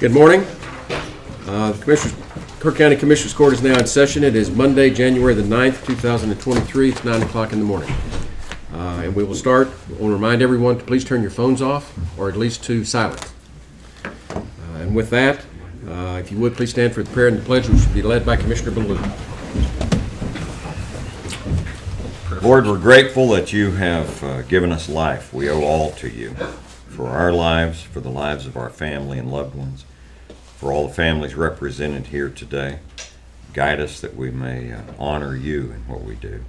Good morning. The Kerr County Commissioners Court is now in session. It is Monday, January the 9th, 2023. It's 9 o'clock in the morning. And we will start. I want to remind everyone to please turn your phones off, or at least to silent. And with that, if you would, please stand for the prayer and the pledge, which will be led by Commissioner Ballou. Lord, we're grateful that you have given us life. We owe all to you, for our lives, for the lives of our family and loved ones, for all the families represented here today. Guide us that we may honor you in what we do,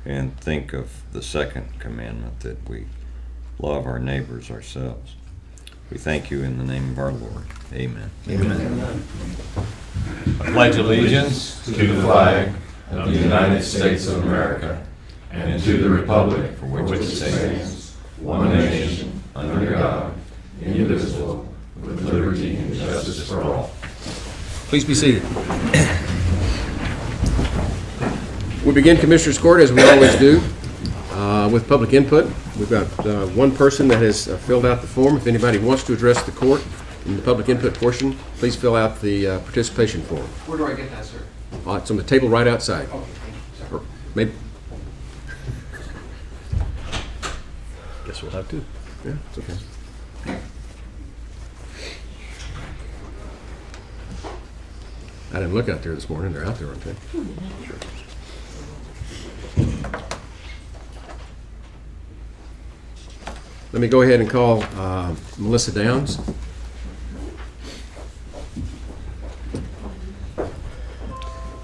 and think of the second commandment, that we love our neighbors ourselves. We thank you in the name of our Lord. Amen. Amen. I pledge allegiance to the flag of the United States of America and to the republic for which it stands, one nation, under God, indivisible, with liberty and justice for all. Please be seated. We begin Commissioners Court, as we always do, with public input. We've got one person that has filled out the form. If anybody wants to address the court in the public input portion, please fill out the participation form. Where do I get that, sir? It's on the table right outside. Okay, thank you, Or maybe. Guess we'll have to. Yeah, it's okay. I didn't look out there this morning. They're out there, aren't they? Sure. Let me go ahead and call Melissa Downs.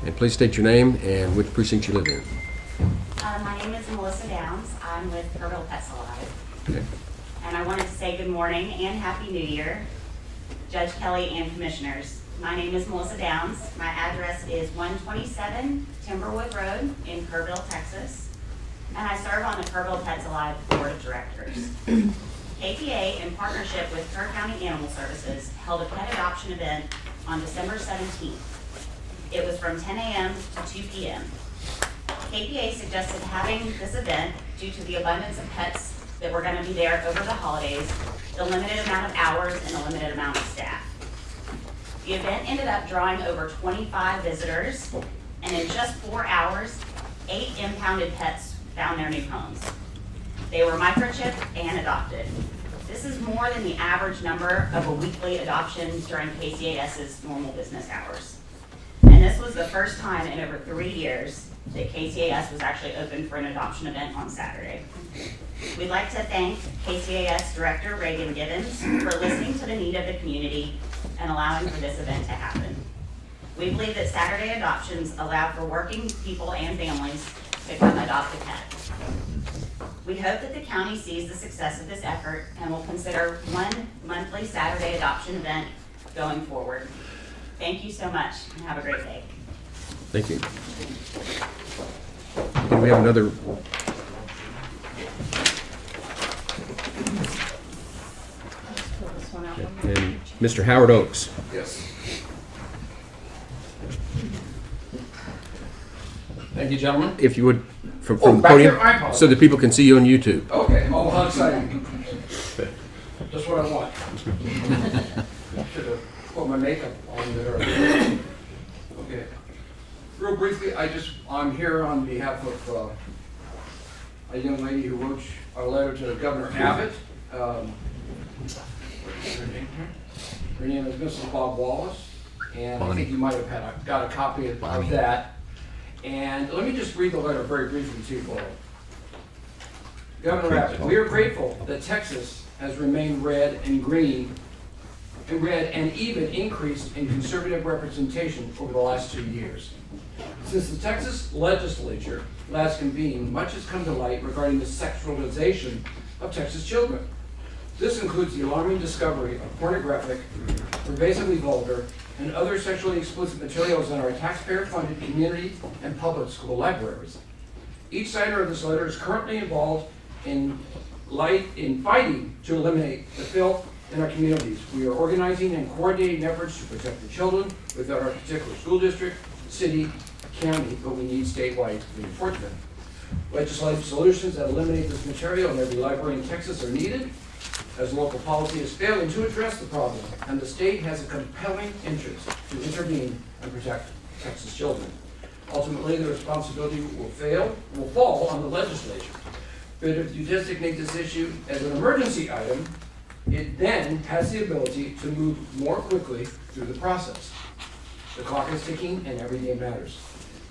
And please state your name and which precinct you live in. My name is Melissa Downs. I'm with Kerr Pets Alive. Okay. And I wanted to say good morning and Happy New Year, Judge Kelly and Commissioners. My name is Melissa Downs. My address is 127 Timberwood Road in Kerrville, Texas. And I serve on the Kerr Pets Alive Board of Directors. KPA, in partnership with Kerr County Animal Services, held a pet adoption event on December 17th. It was from 10 a.m. to 2 p.m. KPA suggested having this event due to the abundance of pets that were going to be there over the holidays, the limited amount of hours, and the limited amount of staff. The event ended up drawing over 25 visitors, and in just 4 hours, 8 impounded pets found their new homes. They were microchipped and adopted. This is more than the average number of a weekly adoption during KCAS's normal business hours. And this was the first time in over 3 years that KCAS was actually open for an adoption event on Saturday. We'd like to thank KCAS Director Reagan Gibbons for listening to the need of the community and allowing for this event to happen. We believe that Saturday adoptions allow for working people and families to come adopt a pet. We hope that the county sees the success of this effort and will consider one monthly Saturday adoption event going forward. Thank you so much and have a great day. Thank you. And we have another. And Mr. Howard Oakes. Yes. Thank you, gentlemen. If you would, from the back podium, here, I apologize. so that people can see you on YouTube. Okay, oh, how exciting. Just what I want. Should have put my makeup on there. Okay. Real briefly, I'm here on behalf of a young lady who wrote a letter to Governor Abbott. What's her name? Her name is Mrs. Bob Wallace, and I think you might have got a copy of that. And let me just read the letter very briefly to you all. Governor Abbott, we are grateful that Texas has remained red and green, and even increased in conservative representation over the last 2 years. Since the Texas legislature last convened, much has come to light regarding the sexualization of Texas children. This includes the alarming discovery of pornographic, pervasively vulgar, and other sexually explicit materials in our taxpayer-funded community and public school libraries. Each signer of this letter is currently involved in fighting to eliminate the filth in our communities. We are organizing and coordinating efforts to protect the children within our particular school district, city, county, but we need statewide reinforcement. Legislative solutions that eliminate this material in every library in Texas are needed. as local policy is failing to address the problem, and the state has a compelling interest to intervene and protect Texas children. Ultimately, the responsibility will fall on the legislature. But if you designate this issue as an emergency item, it then has the ability to move more quickly through the process. The clock is ticking and every day matters.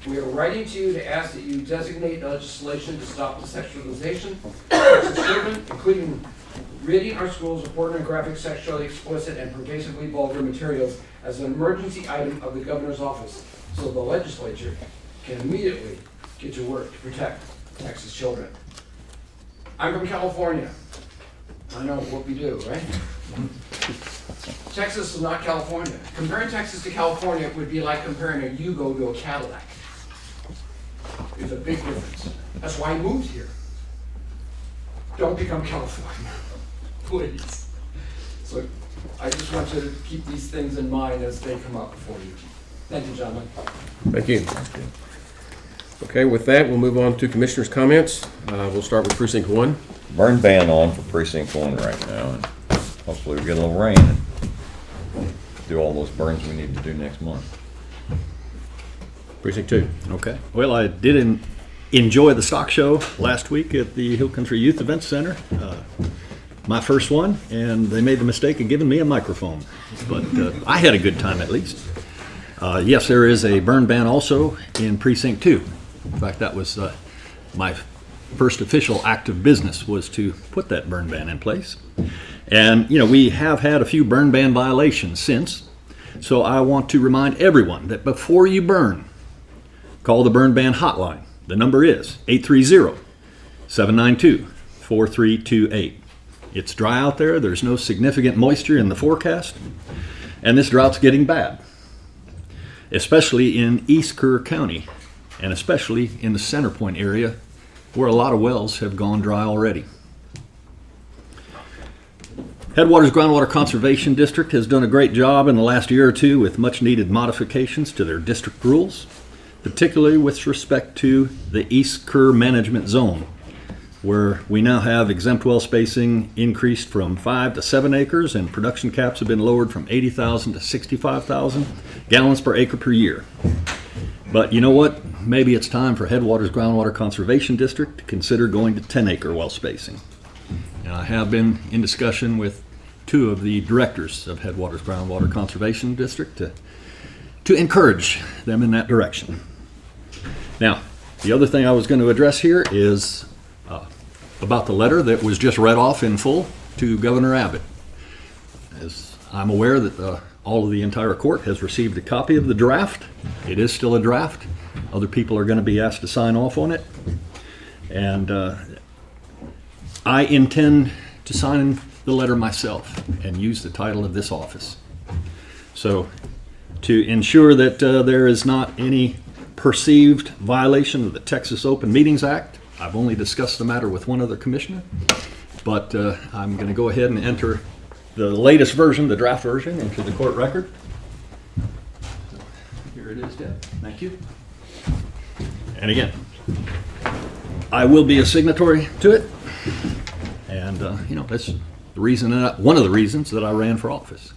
We are writing to you to ask that you designate legislation to stop the sexualization of Texas children, including ridding our schools of pornographic, sexually explicit, and pervasively vulgar materials as an emergency item of the governor's office, so the legislature can immediately get to work to protect Texas children. I'm from California. I know what we do, right? Texas is not California. Comparing Texas to California would be like comparing a Yugo to a Cadillac. There's a big difference. That's why I moved here. Don't become California, please. So I just want you to keep these things in mind as they come up before you. Thank you, gentlemen. Thank you. Okay, with that, we'll move on to commissioners' comments. We'll start with precinct 1. Burn ban on for precinct 1 right now, and hopefully we get a little rain and do all those burns we need to do next month. Precinct 2. Okay. Well, I did enjoy the stock show last week at the Hill Country Youth Event Center. My first one, and they made the mistake of giving me a microphone. But I had a good time at least. Yes, there is a burn ban also in Precinct 2. In fact, that was my first official act of business, was to put that burn ban in place. And, we have had a few burn ban violations since. So I want to remind everyone that before you burn, call the burn ban hotline. The number is 830-792-4328. It's dry out there. There's no significant moisture in the forecast. And this drought's getting bad, especially in East Kerr County, and especially in the Center Point area, where a lot of wells have gone dry already. Headwaters Groundwater Conservation District has done a great job in the last year or two with much needed modifications to their district rules, particularly with respect to the East Kerr Management Zone, where we now have exempt well spacing increased from 5 to 7 acres, and production caps have been lowered from 80,000 to 65,000 gallons per acre per year. But you know what? Maybe it's time for Headwaters Groundwater Conservation District to consider going to 10-acre well spacing. And I have been in discussion with 2 of the directors of Headwaters Groundwater Conservation District to encourage them in that direction. Now, the other thing I was going to address here is about the letter that was just read off in full to Governor Abbott. As I'm aware that all of the entire court has received a copy of the draft. It is still a draft. Other people are going to be asked to sign off on it. And I intend to sign the letter myself and use the title of this office. So to ensure that there is not any perceived violation of the Texas Open Meetings Act, I've only discussed the matter with one other commissioner, but I'm going to go ahead and enter the latest version, the draft version, into the court record. So here it is, Deb. Thank you. And again, I will be a signatory to it, and that's the reason one of the reasons that I ran for office,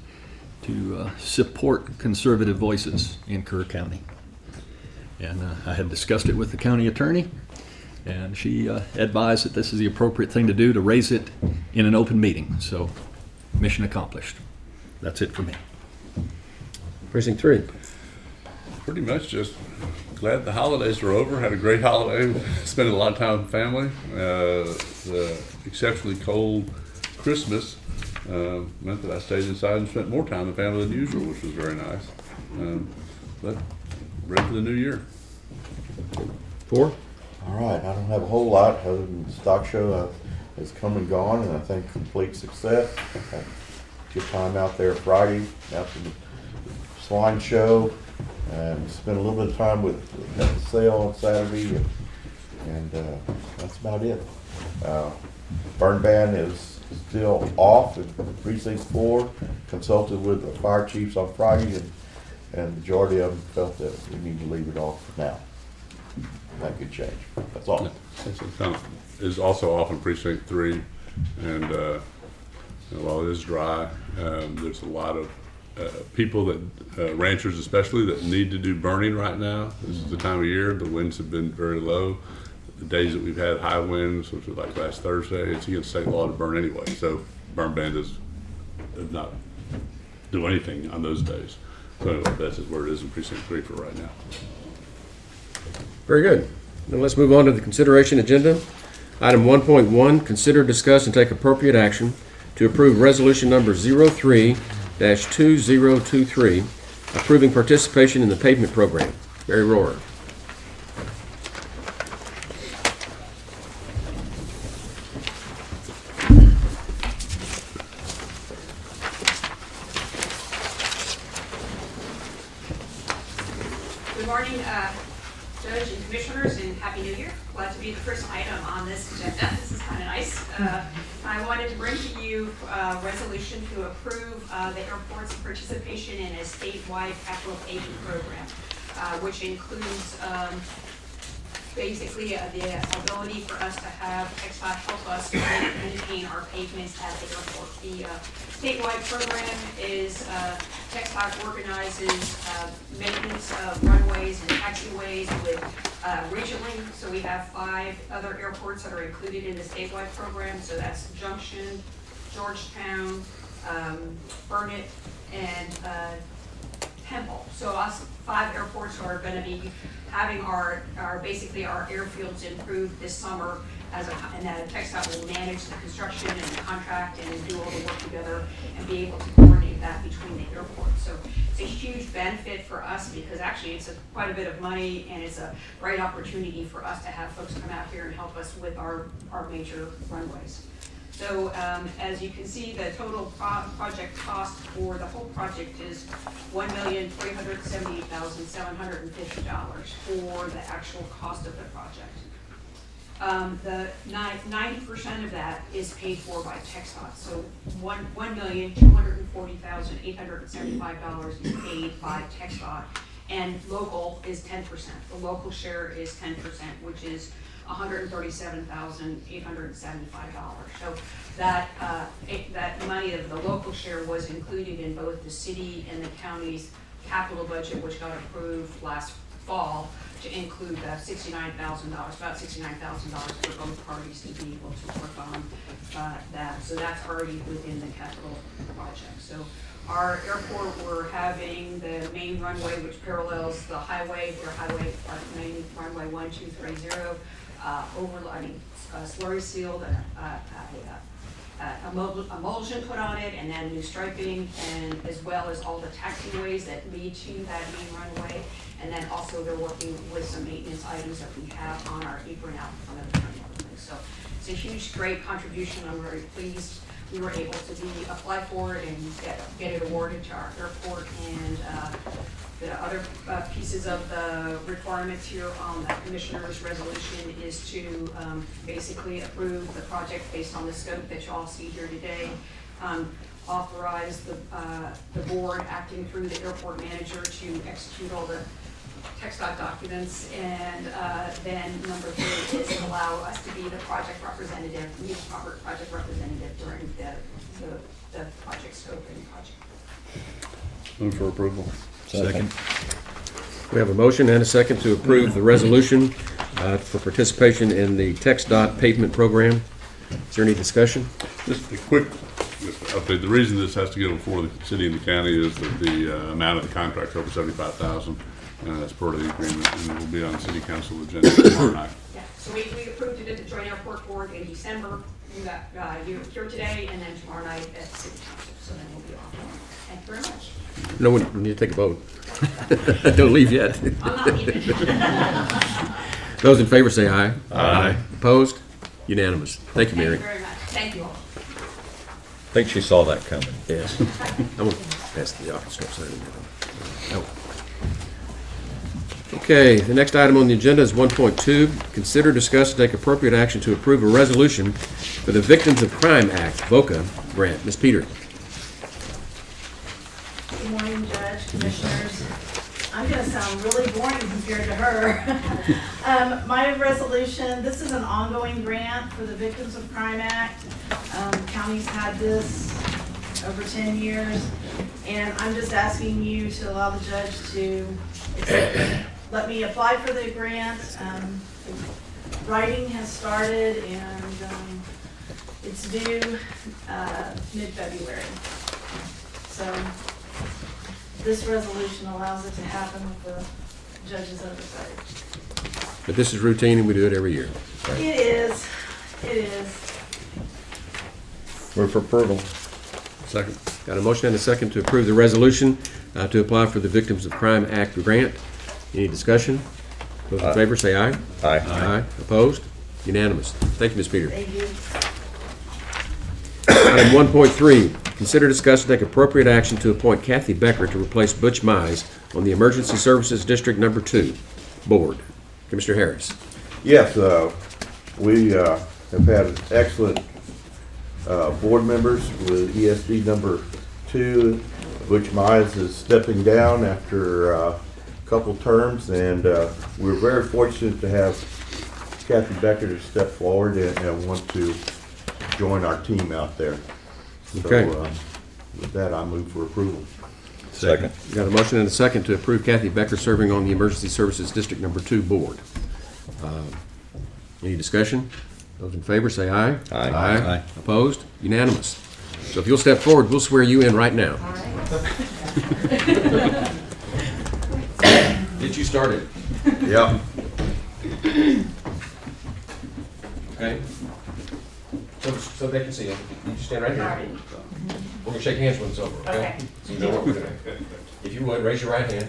to support conservative voices in Kerr County. And I had discussed it with the county attorney, and she advised that this is the appropriate thing to do, to raise it in an open meeting. So, mission accomplished. That's it for me. Precinct 3. Pretty much just glad the holidays were over. Had a great holiday. Spent a lot of time with family. The exceptionally cold Christmas meant that I stayed inside and spent more time with family than usual, which was very nice. But ready for the new year. 4. All right, I don't have a whole lot other than the stock show has come and gone, and I think complete success. I had a good time out there Friday after the swine show, and spent a little bit of time at the sale on Saturday, and that's about it. Burn ban is still off in Precinct 4. Consulted with the fire chiefs on Friday, and the majority of them felt that we need to leave it off for now. That could change. That's all. Is also off in Precinct 3, and while it is dry, there's a lot of people that, ranchers especially, that need to do burning right now. This is the time of year, the winds have been very low. The days that we've had high winds, which was like last Thursday, it's against state law to burn anyway. So burn ban does not do anything on those days. So anyway, that's where it is in precinct 3 for right now. Very good. Now let's move on to the consideration agenda. Item 1.1, consider, discuss, and take appropriate action to approve resolution number 03-2023, approving participation in the pavement program. Barry Rohrer. Good morning, Judge and Commissioners, and Happy New Year. Glad to be the first item on this agenda. This is kind of nice. I wanted to bring to you a resolution to approve the airport's participation in a statewide capital paving program, which includes basically the ability for us to have TxDOT help us to maintain our pavements at the airport. The statewide program is TxDOT organizes maintenance of runways and taxiways with regionally. So we have 5 other airports that are included in the statewide program. So that's Junction, Georgetown, Burnett, and Temple. So us 5 airports are going to be having our basically our airfields improved this summer, and that TxDOT will manage the construction and the contract and do all the work together and be able to coordinate that between the airports. So it's a huge benefit for us because actually it's quite a bit of money, and it's a great opportunity for us to have folks come out here and help us with our major runways. So as you can see, the total project cost for the whole project is $1,378,750 for the actual cost of the project. The 90% of that is paid for by TxDOT. So $1,240,875 is paid by TxDOT, and local is 10%. The local share is 10%, which is $137,875. So that money of the local share was included in both the city and the county's capital budget, which got approved last fall, to include the $69,000, about $69,000 for both parties to be able to work on that. So that's already within the capital project. So our airport, we're having the main runway, which parallels the highway, our main runway 1230, slurry sealed, emulsion put on it, and then new striping, and as well as all the taxiways that lead to that main runway. And then also they're working with some maintenance items that we have on our apron out in front of the runway. So it's a huge, great contribution. I'm very pleased we were able to apply for it and get it awarded to our airport. And the other pieces of the requirements here on the commissioner's resolution is to basically approve the project based on the scope that you all see here today. Authorize the board acting through the airport manager to execute all the TxDOT documents, and then number 3 is allow us to be the project representative, during the project scope and project. Move for approval. Second. We have a motion and a second to approve the resolution for participation in the TxDOT pavement program. Is there any discussion? Just a quick update. The reason this has to go before the city and the county is that the amount of the contract is over $75,000. That's part of the agreement, and it will be on city council agenda tomorrow night. Yeah, so we approved it at the Joint Airport Board in December. You got you here today, and then tomorrow night at city council. So then we'll be off. Thank you very much. No, we need to take a vote. Don't leave yet. I'm not leaving. Those in favor say aye. Aye. Opposed? Unanimous. Thank you, Thank Mary. you very much. Thank you all. I think she saw that coming. Yes. I'm going to pass the office. Oh. Okay, the next item on the agenda is 1.2. Consider, discuss, and take appropriate action to approve a resolution for the Victims of Crime Act, VOCA grant. Ms. Peter. Good morning, Judge, Commissioners. I'm going to sound really boring compared to her. My resolution, this is an ongoing grant for the Victims of Crime Act. County's had this over 10 years, and I'm just asking you to allow the judge to let me apply for the grant. Writing has started, and it's due mid-February. So this resolution allows it to happen with the judge's oversight. But this is routine and we do it every year. It is. It is. Move for approval. Second. Got a motion and a second to approve the resolution to apply for the Victims of Crime Act grant. Any discussion? Those in favor say aye. Aye. Aye. Opposed? Unanimous. Thank you, Ms. Peter. Thank you. Item 1.3, consider, discuss, and take appropriate action to appoint Kathy Becker to replace Butch Mize on the Emergency Services District Number 2 Board. Commissioner Harris. Yes, we have had excellent board members with ESD number 2. Butch Mize is stepping down after a couple terms, and we're very fortunate to have Kathy Becker to step forward and want to join our team out there. Okay. So, with that, I move for approval. Second. Got a motion and a second to approve Kathy Becker serving on the Emergency Services District Number 2 Board. Any discussion? Those in favor say aye. Aye. Aye. Opposed? Unanimous. So if you'll step forward, we'll swear you in right now. All right. Get you started. Yep. Okay. So they can see you. You just stand right here. All right. We're gonna shake hands when it's over, okay? Okay. So you know what we're doing. If you would, raise your right hand.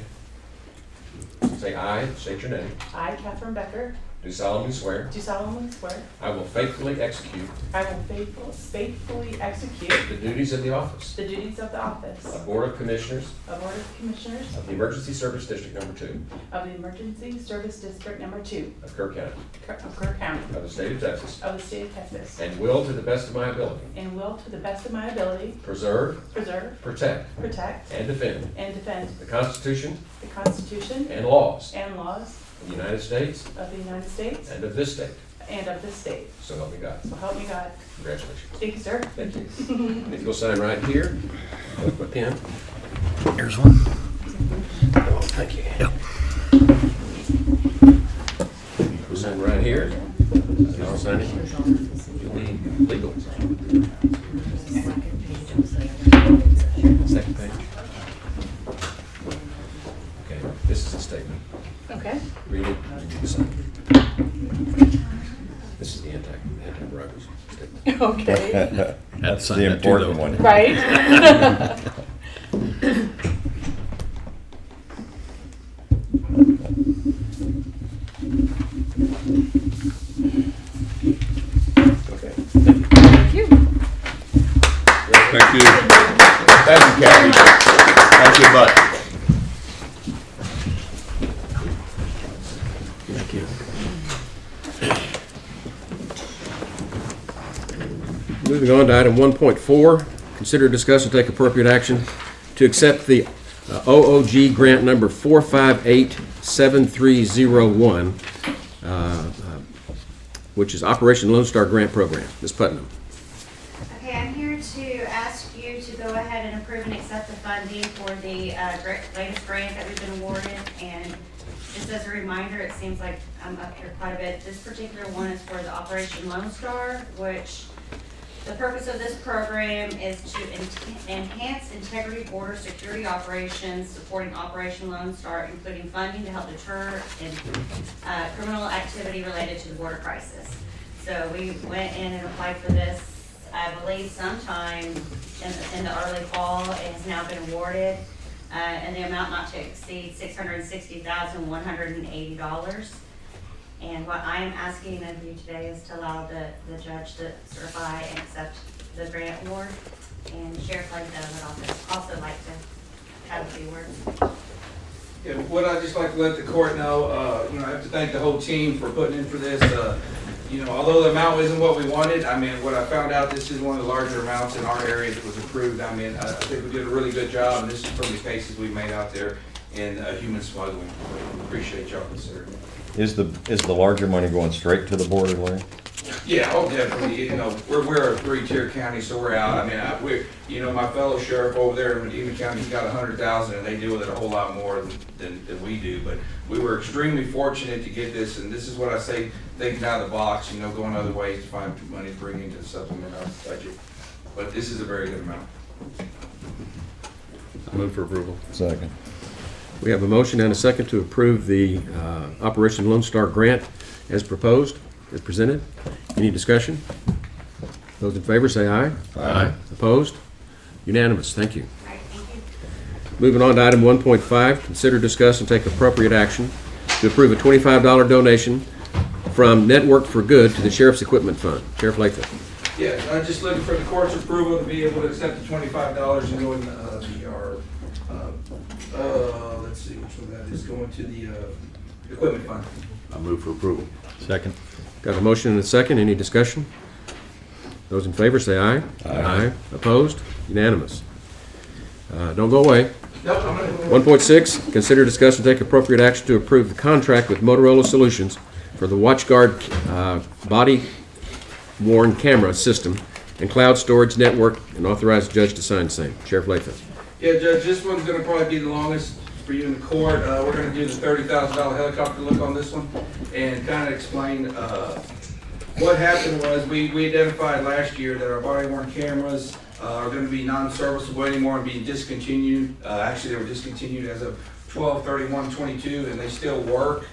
Say aye, state your name. I, Catherine Becker, Do solemnly swear do solemnly swear I will faithfully execute I will faithfully execute the duties of the office the duties of the office of Board of Commissioners of Board of Commissioners of the Emergency Service District Number 2 of the Emergency Service District Number 2 of Kerr County of Kerr County of the State of Texas, of the State of Texas, and will, to the best of my ability, and will, to the best of my ability, preserve, preserve, protect, protect, and defend and defend the Constitution the Constitution and laws and laws of the United States of the United States and of this state. and of this state. So help me God. So help me God. Congratulations. Thank you, sir. Thank you. And if you'll sign right here, with my pen. Here's one. Thank you. We'll sign right here. And I'll sign it. You'll be legal. Second page. Okay, this is a statement. Okay. Read it, and you can sign it. This is the anti-bribery statement. Okay. That's sign the that too, important though. one. Right? Okay. Thank you. Thank you. Thank you, Kathy. Thank you much. Thank you. Moving on to item 1.4, consider, discuss, and take appropriate action to accept the OOG grant number 4587301, which is Operation Lone Star Grant Program. Ms. Putnam. Okay, I'm here to ask you to go ahead and approve and accept the funding for the latest grant that we've been awarded. And just as a reminder, it seems like I'm up here quite a bit. This particular one is for the Operation Lone Star, which the purpose of this program is to enhance integrity border security operations, supporting Operation Lone Star, including funding to help deter criminal activity related to the border crisis. So we went in and applied for this, I believe sometime in the early fall. It has now been awarded, and the amount not to exceed $660,180. And what I am asking of you today is to allow the judge to certify and accept the grant award. And Sheriff Langdon would also like to have a few words. Yeah, what I'd just like to let the court know, I have to thank the whole team for putting in for this. Although the amount isn't what we wanted, what I found out, this is one of the larger amounts in our area that was approved. I think we did a really good job, and this is from the cases we've made out there in human smuggling. Appreciate y'all considering it. Is the larger money going straight to the border, Larry? Yeah, oh, definitely, we're a three-tier county, so we're out, I mean, my fellow sheriff over there in Medina County, he's got 100,000, and they deal with it a whole lot more than we do, but we were extremely fortunate to get this, and this is what I say, thinking out of the box, going other ways to find money to bring into the supplement our budget, but this is a very good amount. I move for approval. Second. We have a motion and a second to approve the Operation Lone Star grant as proposed, as presented. Any discussion? Those in favor say aye. Aye. Opposed? Unanimous. Thank you. All right, thank you. Moving on to item 1.5, consider, discuss, and take appropriate action to approve a $25 donation from Network for Good to the Sheriff's Equipment Fund. Sheriff Latham. Yeah, I'm just looking for the court's approval to be able to accept the $25 and go in let's see, which one that is, going to the equipment fund. I move for approval. Second. Got a motion and a second. Any discussion? Those in favor say aye. Aye. Opposed? Unanimous. Don't go away. Nope, I'm gonna. 1.6, consider, discuss, and take appropriate action to approve the contract with Motorola Solutions for the WatchGuard body-worn camera system and cloud storage network, and authorize the judge to sign same. Sheriff Latham. Yeah, Judge, this one's gonna probably be the longest for you in the court. We're gonna do the $30,000 helicopter look on this one and kind of explain, what happened was we identified last year that our body-worn cameras are gonna be non-serviceable anymore and being discontinued. Actually, they were discontinued as of 12/31/22, and they still work.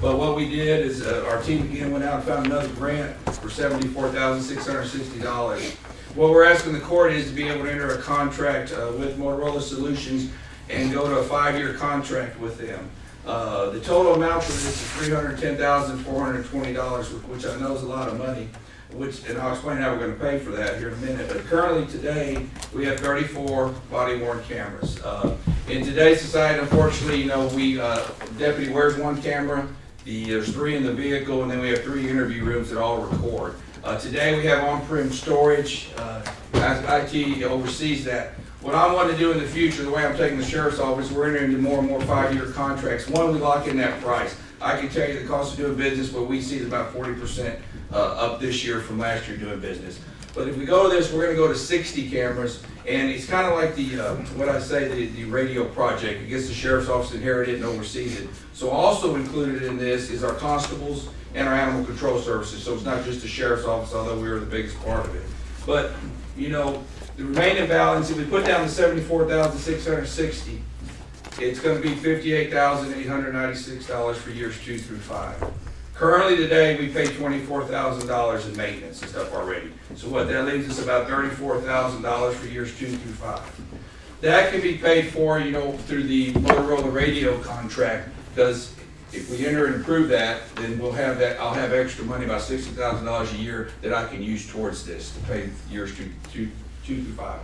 But what we did is, our team again went out and found another grant for $74,660. What we're asking the court is to be able to enter a contract with Motorola Solutions and go to a 5-year contract with them. The total amount for this is $310,420, which I know is a lot of money, and I'll explain how we're going to pay for that here in a minute. But currently today, we have 34 body-worn cameras. In today's society, unfortunately, deputy wears one camera, there's 3 in the vehicle, and then we have 3 interview rooms that all record. Today we have on-prem storage, IT oversees that. What I want to do in the future, the way I'm taking the sheriff's office, we're entering into more and more 5-year contracts. One, we lock in that price. I can tell you the cost of doing business, what we see is about 40% up this year from last year doing business. But if we go to this, we're going to go to 60 cameras, and it's kind of like the radio project. It gets the sheriff's office inherited and oversees it. So also included in this is our constables and our animal control services. So it's not just the sheriff's office, although we are the biggest part of it. But, the remaining balance, if we put down the $74,660, it's going to be $58,896 for years 2 through 5. Currently today, we pay $24,000 in maintenance and stuff already. So what that leaves us about $34,000 for years 2 through 5. That can be paid for, through the Motorola radio contract, because if we enter and approve that, then we'll have that. I'll have extra money, about $60,000 a year, that I can use towards this to pay years 2 through 5.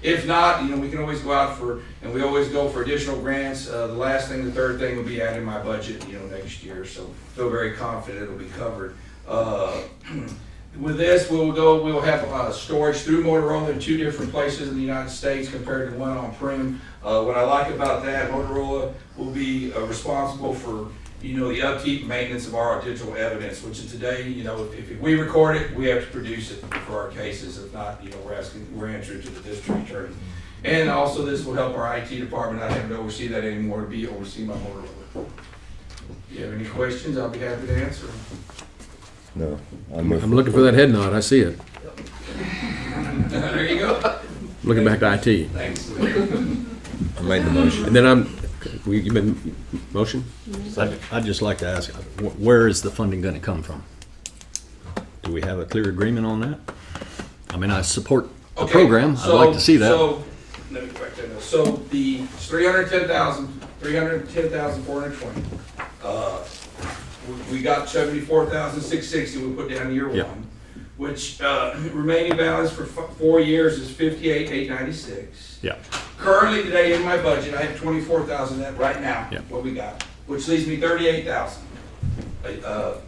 If not, we can always go out and we always go for additional grants. The last thing, the third thing will be adding my budget, next year. So feel very confident it'll be covered. With this, we'll have storage through Motorola in 2 different places in the United States compared to one on-prem. What I like about that, Motorola will be responsible for the upkeep and maintenance of our digital evidence, which is today, if we record it, we have to produce it for our cases. If not, we're answering to the district attorney. And also this will help our IT department not having to oversee that anymore, to be overseen by Motorola. If you have any questions, I'll be happy to answer them. No. I'm looking for that head nod. I see it. There you go. Looking back to IT. Thanks. I made the motion. And then you made motion? I'd just like to ask, where is the funding going to come from? Do we have a clear agreement on that? I mean, I support the program. I'd like to see that. So, let me correct that. So the $310,420. We got $74,660 we put down year Yep. one, which remaining balance for 4 years is $58,896. Yeah. Currently today in my budget, I have $24,000 that right now, Yeah. what we got, which leaves me $38,000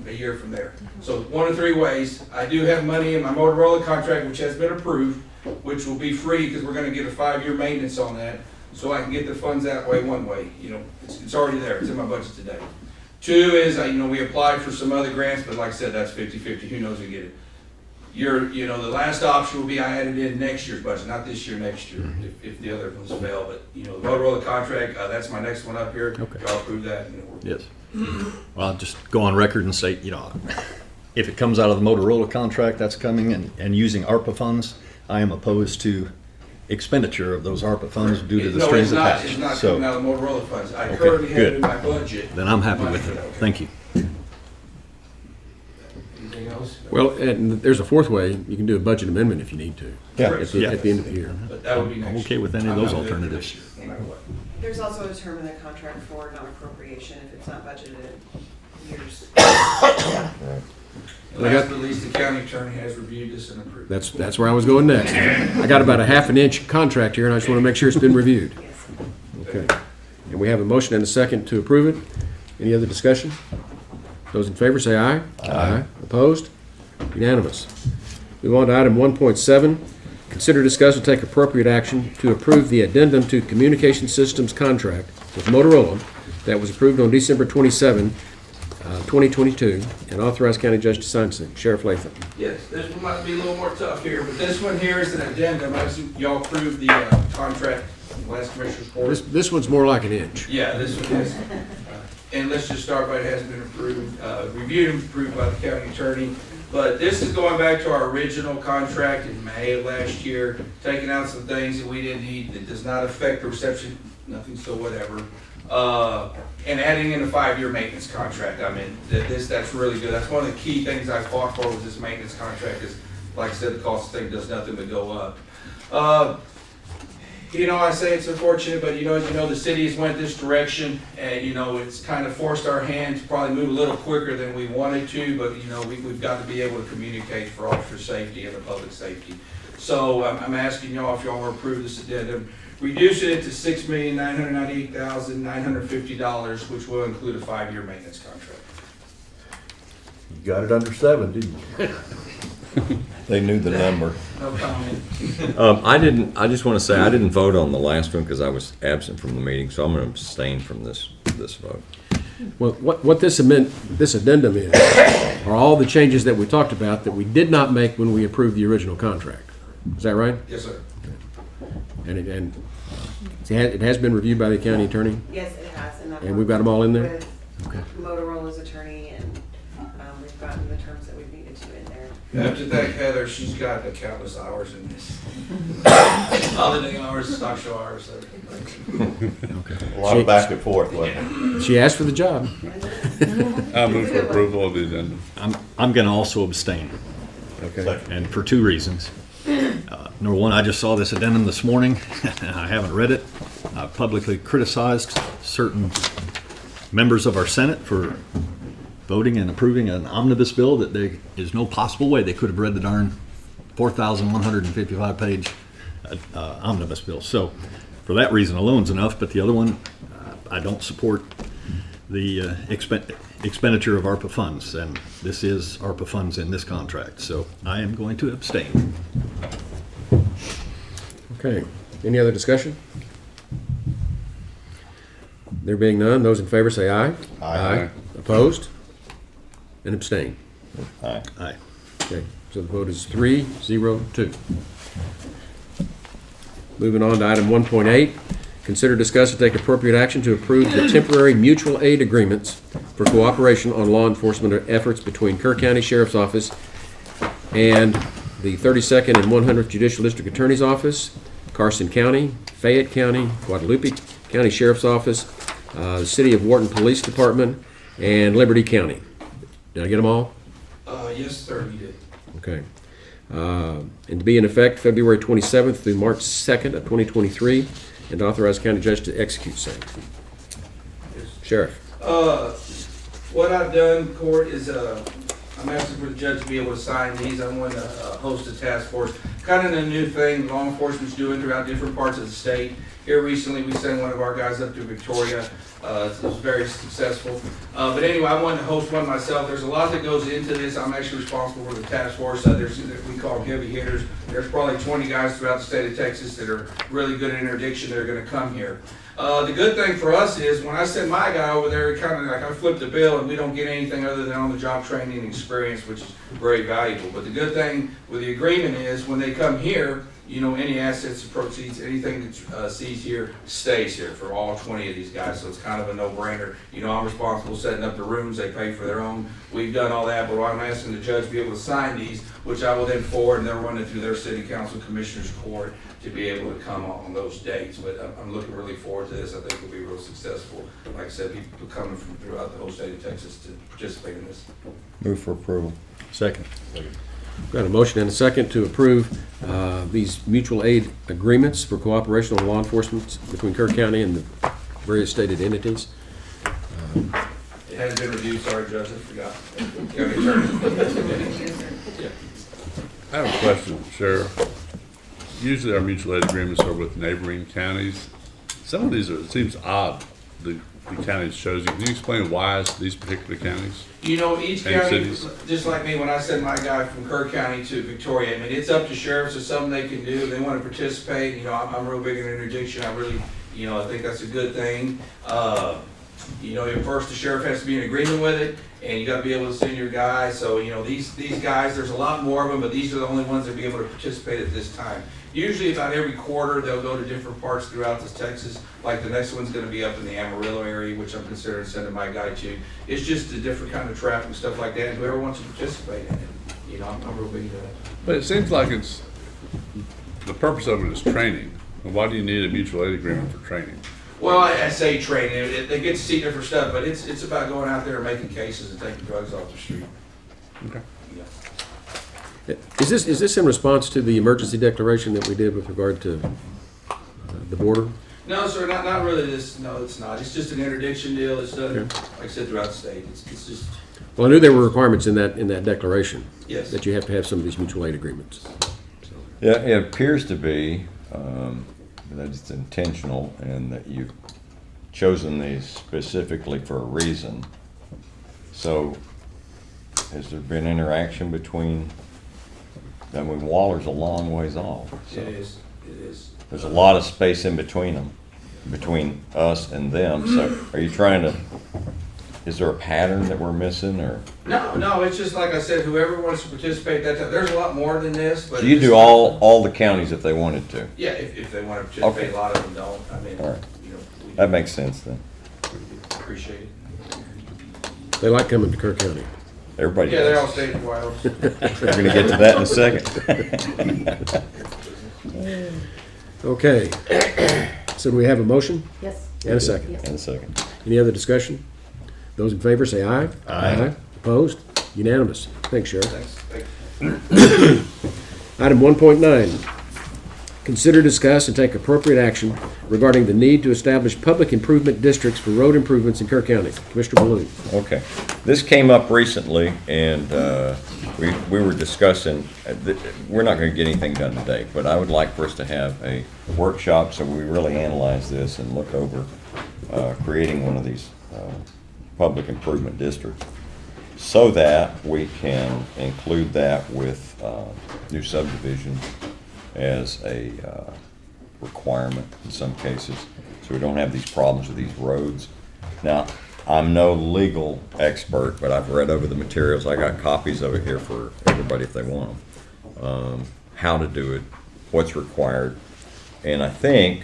a year from there. So 1 of 3 ways. I do have money in my Motorola contract, which has been approved, which will be free because we're going to get a 5-year maintenance on that, so I can get the funds that way. One way, it's already there. It's in my budget today. 2 is, we applied for some other grants, but like I said, that's 50-50. Who knows if we get it. the last option will be I added in next year's budget, not this year, next year, if the other ones fail. But, the Motorola contract, that's my next one up here. Okay. Y'all approve that. Yes. Well, I'll just go on record and say, if it comes out of the Motorola contract that's coming and using ARPA funds, I am opposed to expenditure of those ARPA funds due to the No, strings it's not. attached. It's not So, coming out of the Motorola funds. I Okay, currently have it good. in my budget. then I'm happy with it. Thank you. Anything else? Well, and there's a fourth way. You can do a budget amendment if you need to. Yeah. At the end of the year. But that would be next I'm year. okay with any of I'm those not good for alternatives. this year, no matter what. There's also a term in the contract for non-appropriation if it's not budgeted years. And last but least, the county attorney has reviewed this and approved. That's where I was going next. I got about a half an inch contract here, and I just want to make sure it's been reviewed. Yes. Okay. And we have a motion and a second to approve it. Any other discussion? Those in favor say aye. Aye. Opposed? Unanimous. Move on to item 1.7. Consider, discuss, and take appropriate action to approve the addendum to communication systems contract with Motorola that was approved on December 27, 2022, and authorize county judge to sign. Sheriff Latham. Yes, this one might be a little more tough here, but this one here is an addendum. As y'all approved the contract in the last commissioner's court. This one's more like an inch. Yeah, this one is. And let's just start by it has been approved, reviewed and approved by the county attorney. But this is going back to our original contract in May of last year, taking out some things that we didn't need that does not affect the reception, nothing, so whatever. And adding in a 5-year maintenance contract. I mean, that's really good. That's one of the key things I fought for was this maintenance contract is, like I said, the cost of the thing does nothing but go up. I say it's unfortunate, but the city has went this direction, and it's kind of forced our hand to probably move a little quicker than we wanted to, but we've got to be able to communicate for officer safety and the public safety. So I'm asking y'all if y'all will approve this addendum, reducing it to $6,998,950, which will include a 5-year maintenance contract. You got it under 7, didn't you? They knew the number. No comment. I just want to say, I didn't vote on the last one because I was absent from the meeting, so I'm going to abstain from this vote. Well, what this addendum is, are all the changes that we talked about that we did not make when we approved the original contract. Is that right? Yes, sir. And it has been reviewed by the county attorney, Yes, it has. and we've got them all in there? With Okay. Motorola's attorney, and we've gotten the terms that we've needed to in there. I have to thank Heather. She's got the countless hours in this. Holiday hours, stock show hours, everything. A lot of back and forth, wasn't it? She asked for the job. I move for approval of the addendum. I'm going to also abstain, Okay. and for two reasons. Number one, I just saw this addendum this morning. I haven't read it. I publicly criticized certain members of our Senate for voting and approving an omnibus bill that there is no possible way they could have read the darn 4,155-page omnibus bill. So for that reason alone is enough, but the other one, I don't support the expenditure of ARPA funds, and this is ARPA funds in this contract, so I am going to abstain. Okay. Any other discussion? There being none, those in favor say aye. Aye. Opposed? And abstain. Aye. Aye. Okay, so the vote is 3-0-2. Moving on to item 1.8, consider, discuss, and take appropriate action to approve the temporary mutual aid agreements for cooperation on law enforcement efforts between Kerr County Sheriff's Office and the 32nd and 100th Judicial District Attorney's Office, Carson County, Fayette County, Guadalupe County Sheriff's Office, the City of Wharton Police Department, and Liberty County. Did I get them all? Yes, sir, you did. Okay. And to be in effect February 27th through March 2nd of 2023, and to authorize county judge to execute same. Sheriff. What I've done, court, is I'm asking for the judge to be able to sign these. I'm going to host a task force. kind of a new thing law enforcement's doing throughout different parts of the state. Here recently, we sent one of our guys up to Victoria. It was very successful. But anyway, I wanted to host one myself. There's a lot that goes into this. I'm actually responsible for the task force. We call them heavy hitters. There's probably 20 guys throughout the state of Texas that are really good at interdiction that are going to come here. The good thing for us is when I send my guy over there, kind of like I flip the bill and we don't get anything other than on-the-job training and experience, which is very valuable. But the good thing with the agreement is when they come here, you know, any assets and proceeds, anything that's seized here stays here for all 20 of these guys. So it's kind of a no-brainer. You know, I'm responsible setting up the rooms. They pay for their own. We've done all that, but I'm asking the judge to be able to sign these, which I will then forward, and they'll run it through their city council commissioners court to be able to come on those dates. But I'm looking really forward to this. I think it'll be real successful. Like I said, people coming from throughout the whole state of Texas to participate in this. Move for approval. Second. Got a motion and a second to approve these mutual aid agreements for cooperation on law enforcement between Kerr County and the various stated entities. It hasn't been reviewed, sorry, Judge, I forgot. You have any turn? I have a question, Sheriff. Usually our mutual aid agreements are with neighboring counties. Some of these it seems odd, the counties chosen. Can you explain why it's these particular counties? You know, each And county, cities. just like me, when I send my guy from Kerr County to Victoria, I mean, it's up to sheriffs, it's something they can do, they want to participate, you know, I'm real big in interdiction, I really, you know, I think that's a good thing. You know, at first the sheriff has to be in agreement with it, and you gotta be able to send your guy, so, you know, these guys, there's a lot more of them, but these are the only ones that be able to participate at this time. Usually about every quarter, they'll go to different parts throughout this Texas, like the next one's gonna be up in the Amarillo area, which I'm considering sending my guy to. It's just a different kind of traffic and stuff like that, and whoever wants to participate in it, you know, I'm real big into that. But it seems like it's, the purpose of it is training. And why do you need a mutual aid agreement for training? Well, I say training, they get to see different stuff, but it's about going out there and making cases and taking drugs off the street. Okay. Yeah. Is this in response to the emergency declaration that we did with regard to the border? No, sir, not really this, no, it's not. It's just an interdiction deal. It's done, Okay. like I said, throughout the state. It's just, Well, I knew there were requirements in that declaration. Yes. That you have to have some of these mutual aid agreements. Yeah, it appears to be that it's intentional and that you've chosen these specifically for a reason. So, has there been interaction between, I mean, Waller's a long ways off. So it is. there's a lot of space in between them, between us and them. So are you trying to, is there a pattern that we're missing, or? No, it's just like I said, whoever wants to participate, there's a lot more than this, but. So you it's do just- all the counties if they wanted to? Yeah, if they want to participate, Okay. a lot of them don't. I mean, All right. you know, we That makes sense then. appreciate it. They like coming to Kerr County. Everybody Yeah, they're all does. state wild. We're gonna get to that in a second. Okay. So do we have a motion Yes. and a second? Yes. In a second. Any other discussion? Those in favor say aye. Aye. Opposed? Unanimous. Thanks, Sheriff. Thanks. Item 1.9, consider, discuss, and take appropriate action regarding the need to establish public improvement districts for road improvements in Kerr County. Commissioner Balloon. Okay. This came up recently, and we were discussing, we're not going to get anything done today, but I would like for us to have a workshop so we really analyze this and look over creating one of these public improvement districts so that we can include that with new subdivision as a requirement in some cases, so we don't have these problems with these roads. Now, I'm no legal expert, but I've read over the materials. I got copies of it here for everybody if they want them. How to do it, what's required, and I think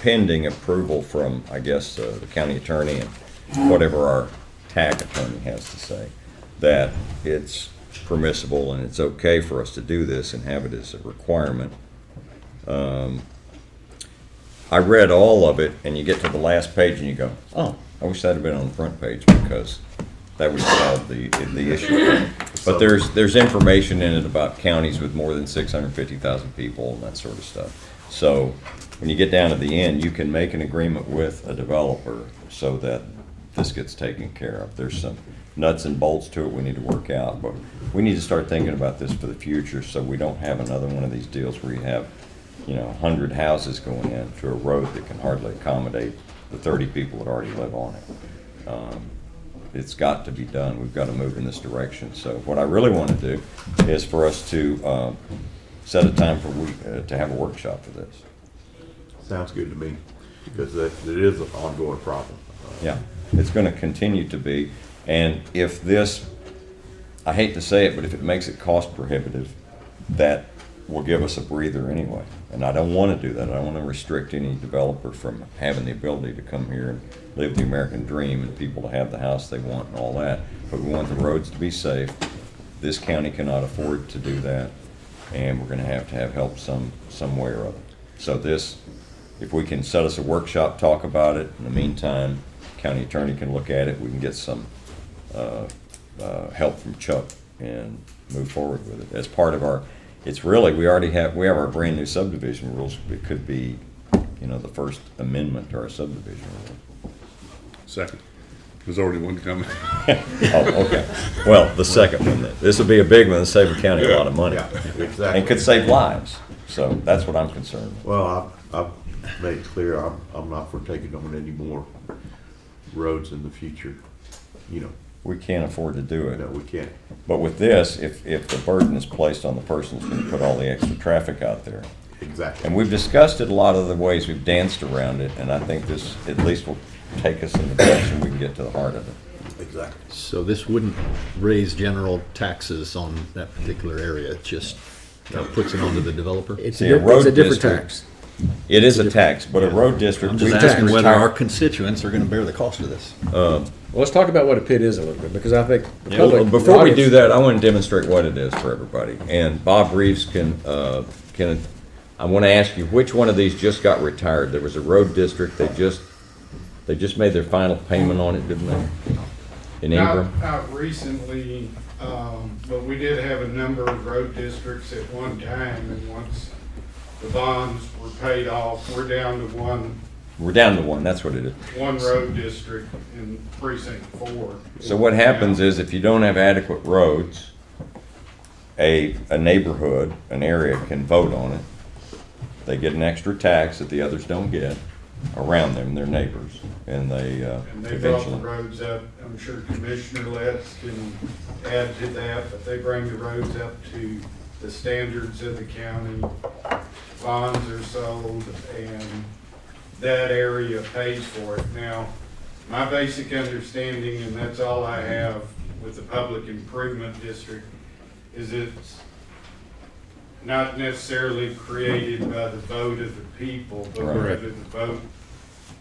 pending approval from, I guess, the county attorney and whatever our TAC attorney has to say, that it's permissible and it's okay for us to do this and have it as a requirement. I read all of it, and you get to the last page and you go, oh, I wish that had been on the front page, because that would solve the issue. But there's information in it about counties with more than 650,000 people and that sort of stuff. So when you get down to the end, you can make an agreement with a developer so that this gets taken care of. There's some nuts and bolts to it we need to work out, but we need to start thinking about this for the future so we don't have another one of these deals where you have, 100 houses going in to a road that can hardly accommodate the 30 people that already live on it. It's got to be done. We've got to move in this direction. So what I really want to do is for us to set a time to have a workshop for this. Sounds good to me, because it is an ongoing problem. Yeah, it's going to continue to be. And if this, I hate to say it, but if it makes it cost prohibitive, that will give us a breather anyway. And I don't want to do that. I don't want to restrict any developer from having the ability to come here and live the American dream and people to have the house they want and all that. But we want the roads to be safe. This county cannot afford to do that, and we're going to have help some way or other. So this, if we can set us a workshop, talk about it. In the meantime, county attorney can look at it. We can get some help from Chuck and move forward with it as part of our. It's really, we have our brand new subdivision rules. It could be, the first amendment to our subdivision rules. Second. There's already one coming. Oh, okay. Well, the second one then. This will be a big one. It'll save the county a lot of money. Yeah, exactly. And could save lives. So that's what I'm concerned with. Well, I've made it clear, I'm not for taking on any more roads in the future. We can't afford to do it. No, we can't. But with this, if the burden is placed on the person who's going to put all the extra traffic out there. Exactly. And we've discussed it a lot of the ways we've danced around it, and I think this at least will take us in the direction we can get to the heart of it. Exactly. So this wouldn't raise general taxes on that particular area, it just puts it onto the developer? It's See, a road it's a different district- tax. It is a tax, but a road district. I'm just we asking whether retire- our constituents are gonna bear the cost of this. Well, let's talk about what a pit is a little bit, because I think the Well, public. before we the do audience- that, I want to demonstrate what it is for everybody. And Bob Reeves I want to ask you, which one of these just got retired? There was a road district, they just made their final payment on it, didn't they? In Ingram? Not recently, but we did have a number of road districts at one time, and once the bonds were paid off, we're down to We're down to one, that's what it is. one road district in precinct 4. So what happens is if you don't have adequate roads, a neighborhood, an area can vote on it. They get an extra tax that the others don't get around them, their neighbors, and they And they brought the eventually. roads up, I'm sure Commissioner Letts can add to that, but they bring the roads up to the standards of the county. Bonds are sold, and that area pays for it. Now, my basic understanding, and that's all I have with the public improvement district, is it's not necessarily created by the vote of the people, but Right. rather the vote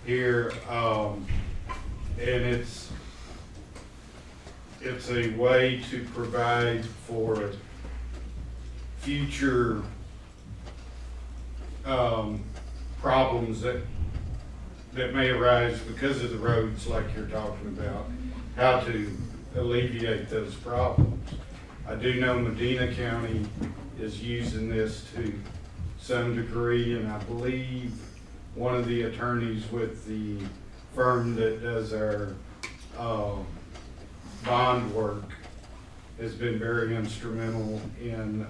here, and it's a way to provide for future problems that may arise because of the roads like you're talking about, how to alleviate those problems. I do know Medina County is using this to some degree, and I believe one of the attorneys with the firm that does our bond work has been very instrumental in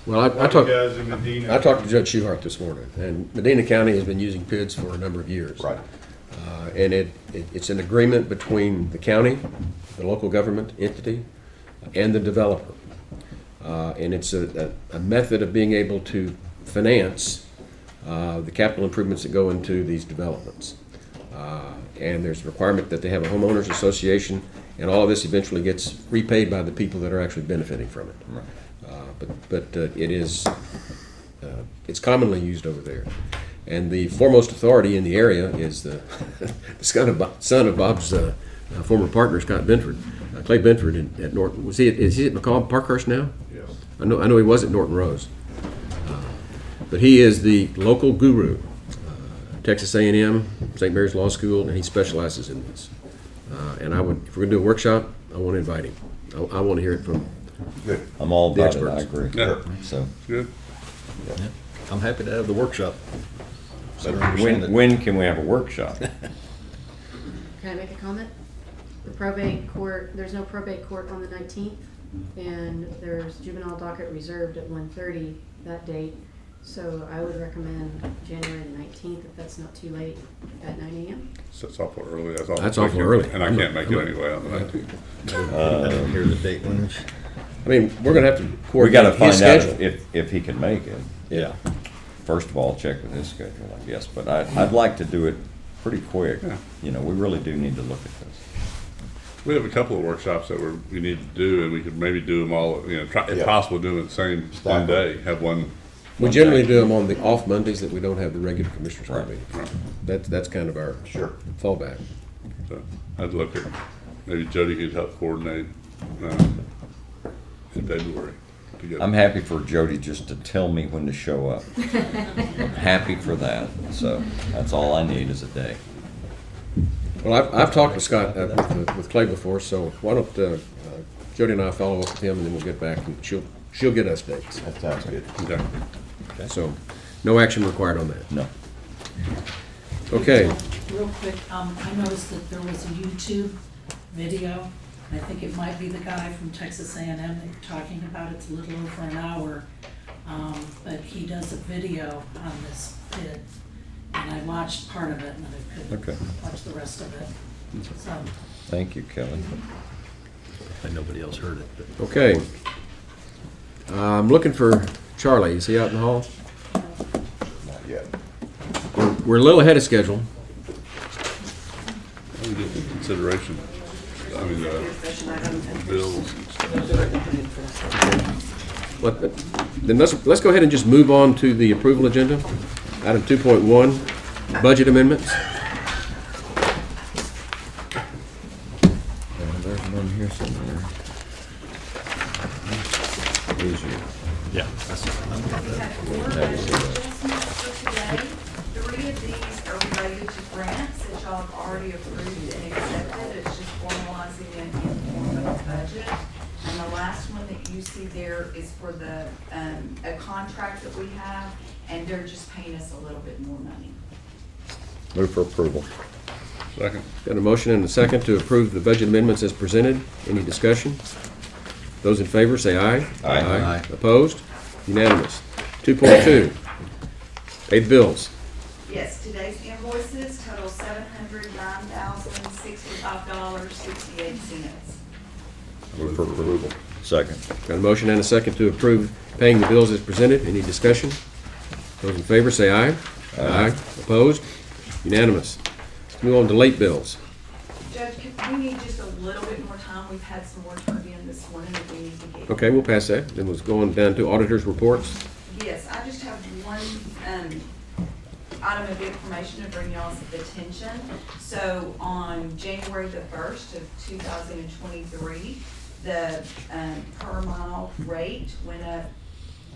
Well, I what he talked, does in Medina. I talked to Judge Schuhart this morning, and Medina County has been using PIDs for a number of years. Right. And it's an agreement between the county, the local government entity, and the developer. And it's a method of being able to finance the capital improvements that go into these developments. And there's a requirement that they have a homeowners association, and all of this eventually gets repaid by the people that are actually benefiting from it. Right. But it is, it's commonly used over there. And the foremost authority in the area is the son of Bob's former partner, Scott Benford, Clay Benford at Norton. Is he at McCall Parkhurst now? Yes. I know he was at Norton Rose. But he is the local guru, Texas A&M, St. Mary's Law School, and he specializes in this. And if we're gonna do a workshop, I want to invite him. I want to hear it from. Good. I'm all The about it, I experts. agree. Yeah. So, Good. I'm happy to have the workshop. Better understand it. when can we have a workshop? Can I make a comment? The probate court, there's no probate court on the 19th, and there's juvenile docket reserved at 1:30 that date. So I would recommend January the 19th, if that's not too late, at 9 a.m. So it's awful early. That's awful early. And I can't make it anyway on the 19th. Here's the date when it's. I mean, we're gonna have to We gotta coordinate his find out schedule. if he can make it. Yeah. First of all, check with his schedule, I guess, but I'd like to do it pretty quick. Yeah. You know, we really do need to look at this. We have a couple of workshops that we need to do, and we could maybe do them all, you know, try, if Yeah. possible, do them at the same one day, have one. We one generally day. do them on the off Mondays that we don't have the regular commissioners' court Right. meeting. Right. That's kind of our Sure. fallback. So I'd look at, maybe Jody could help coordinate, in February to get. I'm happy for Jody just to tell me when to show up. Happy for that, so that's all I need is a day. Well, I've talked with Scott, with Clay before, so why don't Jody and I follow up with him, and then we'll get back, and she'll get us dates. That sounds good. Okay. So, no action required on that. No. Okay, Real quick, I noticed that there was a YouTube video. I think it might be the guy from Texas A&M that you're talking about. It's a little over an hour. But he does a video on this bid. And I watched part of it and I couldn't Okay. watch the rest of it. So, Thank you, Kelly. Nobody else heard it, but. okay. I'm looking for Charlie. Is he out in the hall? Not yet. We're a little ahead of schedule. I would get the consideration, I mean, Session item. bills. Then let's go ahead and just move on to the approval agenda. Item 2.1, budget amendments. There's one here somewhere. Here's your- Yeah. We have 4 budget adjustments for today. 3 of these are related to grants that y'all have already approved and accepted. It's just formalizing it in form of a budget. And the last one that you see there is for the, a contract that we have, and they're just paying us a little bit more money. Move for approval. Second. Got a motion and a second to approve the budget amendments as presented. Any discussion? Those in favor say aye. Aye. Opposed? Unanimous. 2.2, pay the bills. Yes, today's invoices total $709,065.68. Move for approval. Second. Got a motion and a second to approve paying the bills as presented. Any discussion? Those in favor say aye. Aye. Opposed? Unanimous. Let's move on to late bills. Judge, we need just a little bit more time. We've had some more turned in this morning that we need to get. Okay, we'll pass that. Then let's go on down to auditors' reports. Yes, I just have one, item of information to bring y'all's attention. So on January the 1st of 2023, the, per mile rate went up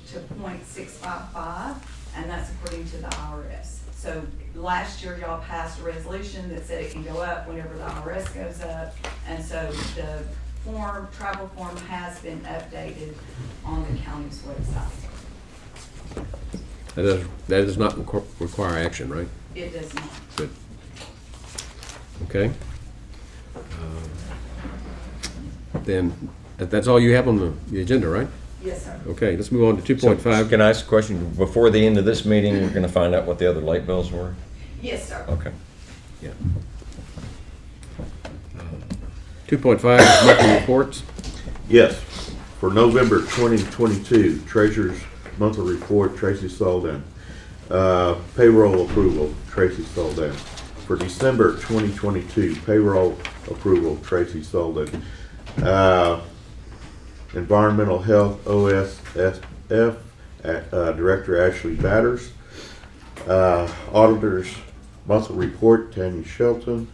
to .655, and that's according to the IRS. So last year, y'all passed a resolution that said it can go up whenever the IRS goes up, and so the travel form has been updated on the county's website. That does not require action, right? It does not. Good. Okay. Then, that's all you have on the agenda, right? Yes, sir. Okay, let's move on to 2.5. Can I ask a question? Before the end of this meeting, we're gonna find out what the other late bills were? Yes, sir. Okay. Yeah. 2.5 is monthly reports. Yes, for November 2022, Treasurer's Monthly Report, Tracy Salden. Payroll approval, Tracy Salden. For December 2022, payroll approval, Tracy Salden. Environmental Health, OSSF, Director Ashley Batters. Auditors Monthly Report, Tanya Shelton.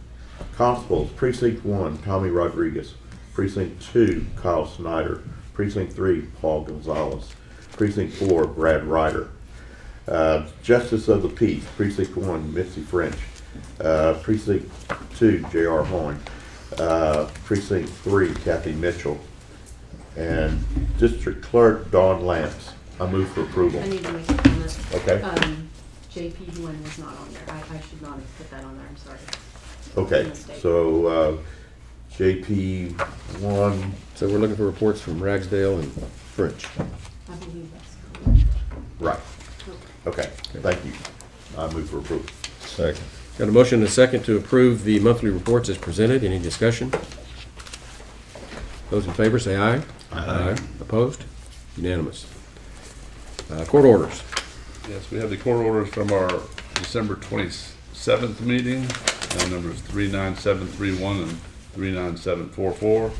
Constables, Precinct 1, Tommy Rodriguez. Precinct 2, Kyle Snyder. Precinct 3, Paul Gonzalez. Precinct 4, Brad Ryder. Justice of the Peace, Precinct 1, Mitzi French. Precinct 2, J.R. Horn. Precinct 3, Kathy Mitchell. And District Clerk, Dawn Lance. I move for approval. I need to make a comment. Okay. JP Nguyen was not on there. I should not have put that on there, I'm sorry. Okay, Mistake. so JP 1, So we're looking for reports from Ragsdale and French. I believe that's correct. right. Okay, thank you. I move for approval. Second. Got a motion and a second to approve the monthly reports as presented. Any discussion? Those in favor say aye. Aye. Opposed? Unanimous. Court orders. Yes, we have the court orders from our December 27th meeting, numbers 39731 and 39744,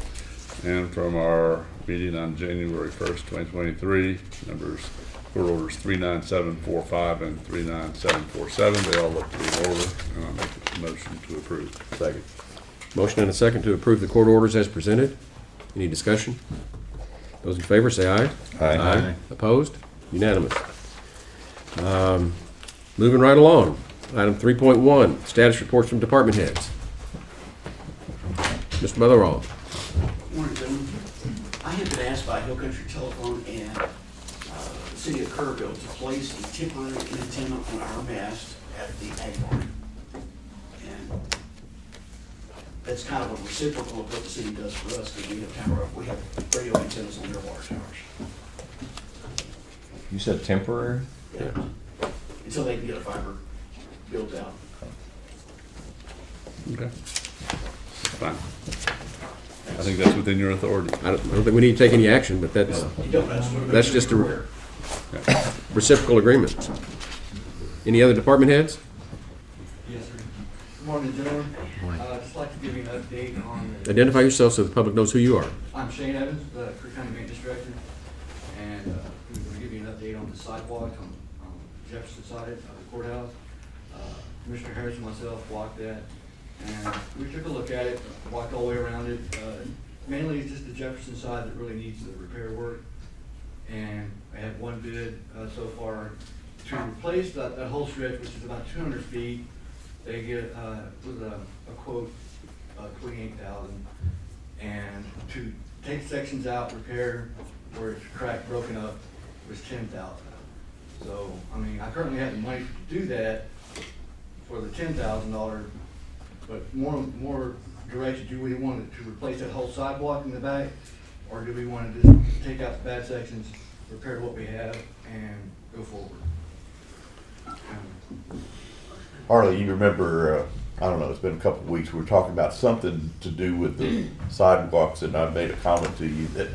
and from our meeting on January 1st, 2023, numbers court orders 39745 and 39747. They all look to be in order, and I'll make a motion to approve. Second. Motion and a second to approve the court orders as presented. Any discussion? Those in favor say aye. Aye. Opposed? Unanimous. Moving right along. Item 3.1, status reports from department heads. Mr. Motherall. Morning, gentlemen. I have been asked by Hill Country Telephone and the city of Kerrville to place a temporary antenna on our mast at the ag barn. And that's kind of a reciprocal of what the city does for us, because we have radio antennas on their water towers. You said temporary? Yeah. Until they can get a fiber built out. Okay. Fine. I think that's within your authority. I don't think we need to take any action, but that's You don't, that's just a reciprocal agreement. Any other department heads? Yes, sir. Good morning, gentlemen. I'd just like to give you an update on Identify yourself so the public knows who you are. I'm Shane Evans, the Kerr County Maintenance Director, and I'm going to give you an update on the sidewalk on Jefferson side of the courthouse. Commissioner Harris and myself walked that, and we took a look at it, walked all the way around it. Mainly it's just the Jefferson side that really needs the repair work, and I had one bid so far to replace that whole stretch, which is about 200 feet. They get with a quote of $28,000, and to take sections out, repair where it's cracked, broken up, was $10,000. So I mean, I currently have the money to do that for the $10,000, but more directed, do we want to replace that whole sidewalk in the back, or do we want to just take out the bad sections, repair what we have, and go forward? Harley, you remember, I don't know, it's been a couple of weeks, we were talking about something to do with the sidewalks, and I made a comment to you that,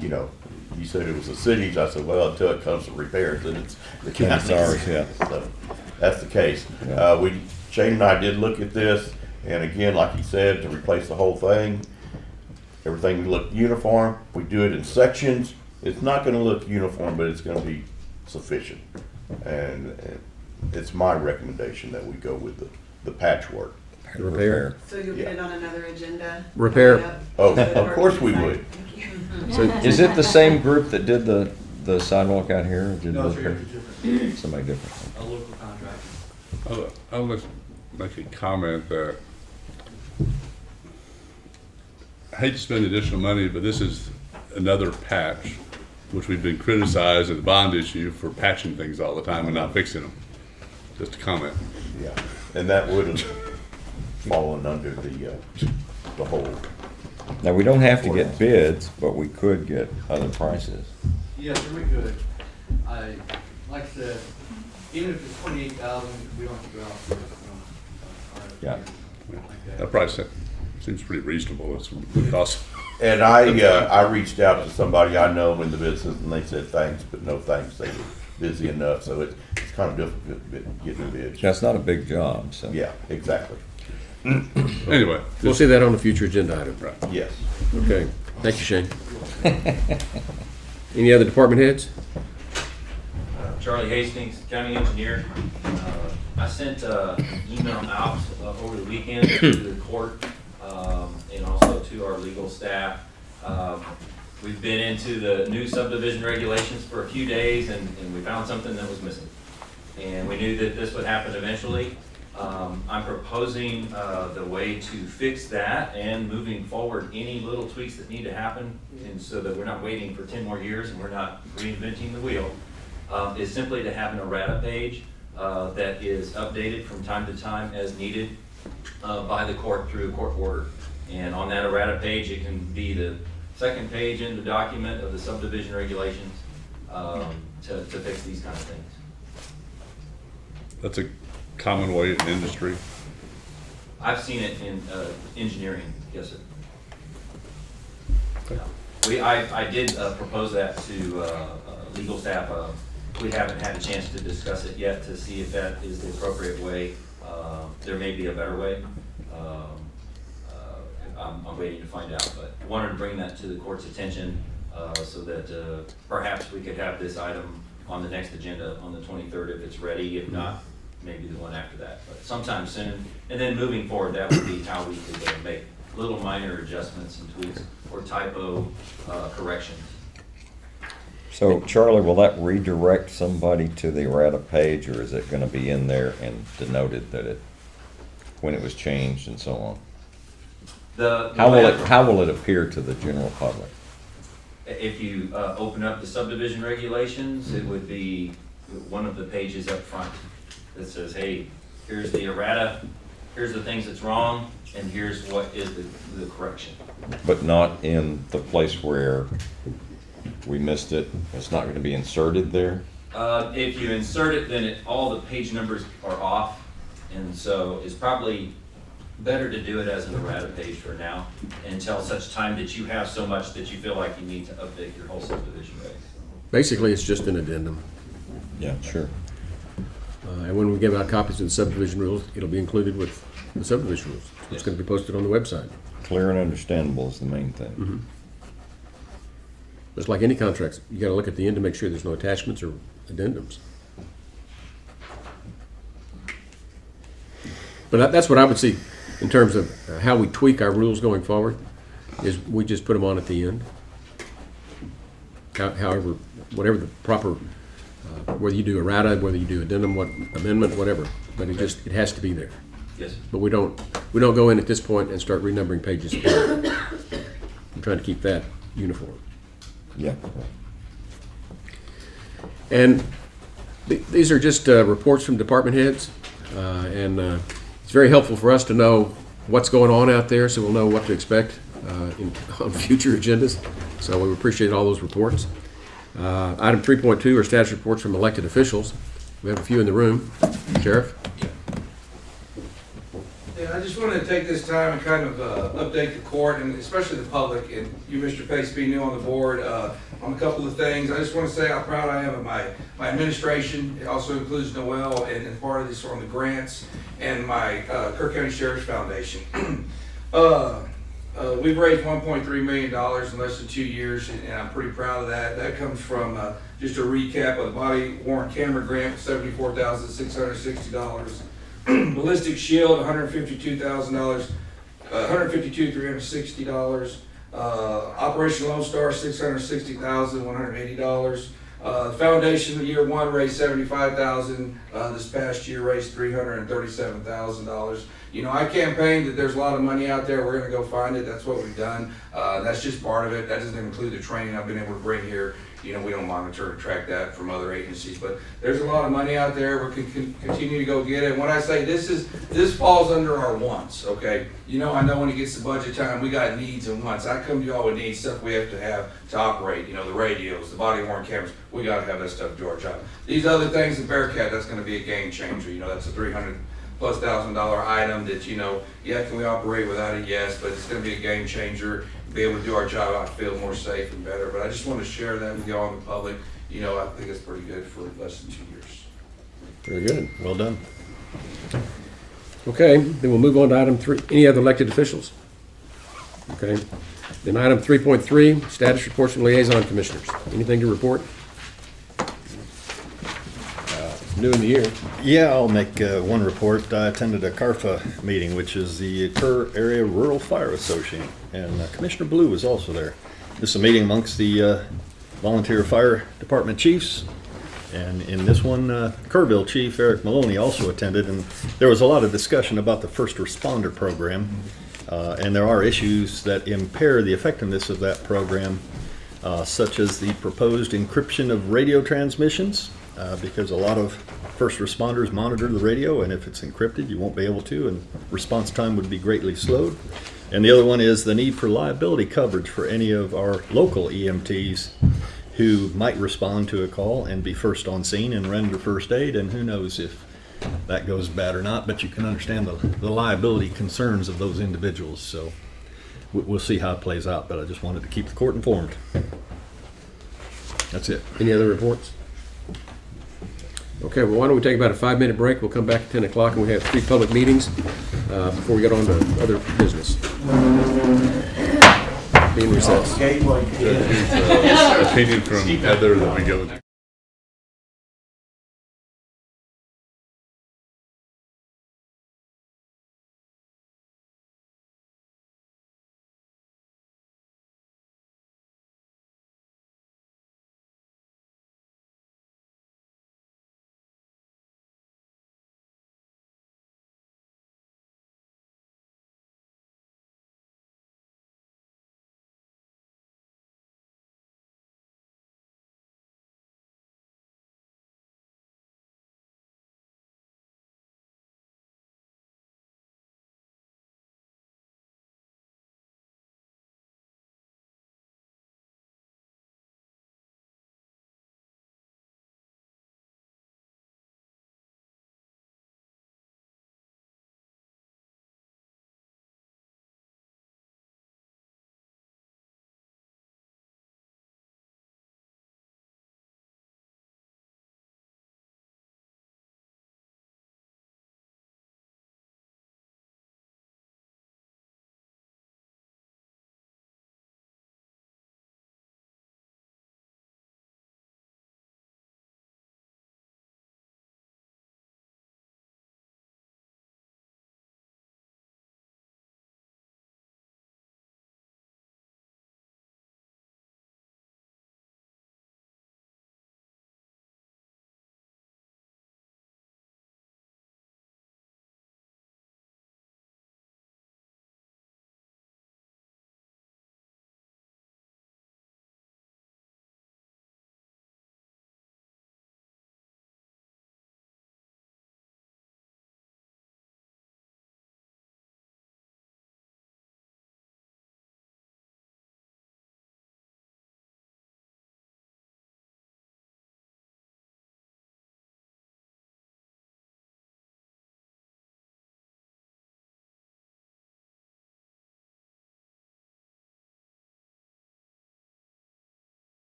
you know, you said it was the city's. I said, well, until it comes to repairs, then it's the county's. ours, yeah. So that's the case. Yeah. Shane and I did look at this, and again, like he said, to replace the whole thing, everything look uniform. We do it in sections. It's not gonna look uniform, but it's gonna be sufficient. And it's my recommendation that we go with the patchwork. The repair. So you'll get it on another agenda? Repair. Oh, of course we would. So Is it the same group that did the sidewalk out here? Or did No, the sir, repair? it's different. Somebody different. A local contractor. I'll just make a comment that I hate to spend additional money, but this is another patch, which we've been criticized at the bond issue for patching things all the time and not fixing them. Just a comment. Yeah, and that would have fallen under the whole. Now, we don't have to get bids, but we could get other prices. Yes, sir, we could. Like I said, even if it's 28,000, we don't have to go out for, Yeah. like that. That price seems pretty reasonable. It's the cost. And I reached out to somebody I know in the business, and they said thanks, but no thanks. They were busy enough, so it's kind of difficult getting bids. That's not a big job, so. Yeah, exactly. Anyway. we'll see that on a future agenda item. Right. Yes. Okay. Thank you, Shane. Any other department heads? Charlie Hastings, county engineer. I sent an email out over the weekend to the court and also to our legal staff. We've been into the new subdivision regulations for a few days, and we found something that was missing. And we knew that this would happen eventually. I'm proposing the way to fix that, and moving forward, any little tweaks that need to happen, and so that we're not waiting for 10 more years and we're not reinventing the wheel, is simply to have an errata page that is updated from time to time as needed by the court through a court order. And on that errata page, it can be the second page in the document of the subdivision regulations to fix these kind of things. That's a common way in industry. I've seen it in engineering, yes, sir. I did propose that to legal staff. We haven't had a chance to discuss it yet to see if that is the appropriate way. There may be a better way. I'm waiting to find out, but wanted to bring that to the court's attention so that perhaps we could have this item on the next agenda on the 23rd if it's ready. If not, maybe the one after that, but sometime soon. And then moving forward, that would be how we could make little minor adjustments and tweaks or typo corrections. So Charlie, will that redirect somebody to the errata page, or is it gonna be in there and denoted that it, when it was changed and so on? How will it appear to the general public? If you open up the subdivision regulations, it would be one of the pages up front that says, hey, here's the errata, here's the things that's wrong, and here's what is the correction. But not in the place where we missed it? It's not going to be inserted there? If you insert it, then all the page numbers are off, and so it's probably better to do it as an errata page for now until such time that you have so much that you feel like you need to update your whole subdivision regs. Basically, it's just an addendum. Yeah, sure. And when we give out copies of the subdivision rules, it'll be included with the subdivision rules. It's going to be posted on the website. Clear and understandable is the main thing. Mm-hmm. Just like any contracts, you got to look at the end to make sure there's no attachments or addendums. But that's what I would see in terms of how we tweak our rules going forward, is we just put them on at the end. However, whatever the proper, whether you do errata, whether you do addendum, what amendment, whatever, but it has to be there. Yes. But we don't go in at this point and start renumbering pages. I'm trying to keep that uniform. Yeah. And these are just reports from department heads, and it's very helpful for us to know what's going on out there, so we'll know what to expect on future agendas. So we appreciate all those reports. Item 3.2 are status reports from elected officials. We have a few in the room. Sheriff? Yeah, I just wanted to take this time and kind of update the court and especially the public, and you, Mr. Pace, being new on the board, on a couple of things. I just want to say how proud I am of my administration. It also includes Noel and part of this on the grants and my Kerr County Sheriff's Foundation. We've raised $1.3 million in less than 2 years, and I'm pretty proud of that. That comes from just a recap of the body worn camera grant, $74,660. Ballistic shield, $152,000, $152,360. Operation Lone Star, $660,180. Foundation year one raised $75,000. This past year raised $337,000. You know, I campaigned that there's a lot of money out there. We're going to go find it. That's what we've done. That's just part of it. That doesn't include the training I've been able to bring here. You know, we don't monitor or track that from other agencies, but there's a lot of money out there. We can continue to go get it. And when I say this falls under our wants, okay? You know, I know when it gets to budget time, we got needs and wants. I come to y'all with needs, stuff we have to operate. You know, the radios, the body worn cameras. We got to have that stuff to do our job. These other things, the Bearcat, that's going to be a game changer. You know, that's a $300,000+ item that, you know, yeah, can we operate without it? Yes, but it's going to be a game changer. Be able to do our job, I feel more safe and better. But I just want to share that with y'all in the public. You know, I think it's pretty good for less than 2 years. Very good. Well done. Okay, then we'll move on to item 3. Any other elected officials? Okay. Then item 3.3, status reports from liaison commissioners. Anything to report? New in the year. Yeah, I'll make one report. I attended a CARFA meeting, which is the Kerr Area Rural Fire Association, and Commissioner Blue was also there. This is a meeting amongst the volunteer fire department chiefs, and in this one, Kerrville Chief Eric Maloney also attended, and there was a lot of discussion about the first responder program, and there are issues that impair the effectiveness of that program, such as the proposed encryption of radio transmissions, because a lot of first responders monitor the radio, and if it's encrypted, you won't be able to, and response time would be greatly slowed. And the other one is the need for liability coverage for any of our local EMTs who might respond to a call and be first on scene and render first aid, and who knows if that goes bad or not, but you can understand the liability concerns of those individuals. So we'll see how it plays out, but I just wanted to keep the court informed. That's it. Any other reports? Okay, well, why don't we take about a 5-minute break? We'll come back at 10 o'clock, and we have 3 public meetings before we get on to other business. Being recessed. Opinion from Heather that we go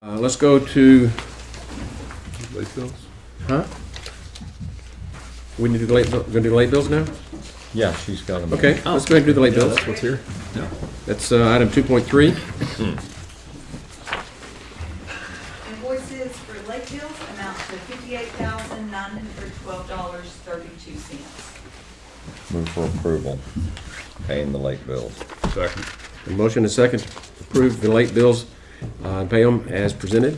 Let's go to, Late bills? huh? We need to do gonna do the late bills now? Yeah, she's got them. Okay, let's go ahead and do the late Yeah, bills. that's what's here. Yeah. That's item 2.3. Invoices for late bills amount to $58,912.32. Move for approval, paying the late bills. Second. A motion and a second to approve the late bills and pay them as presented.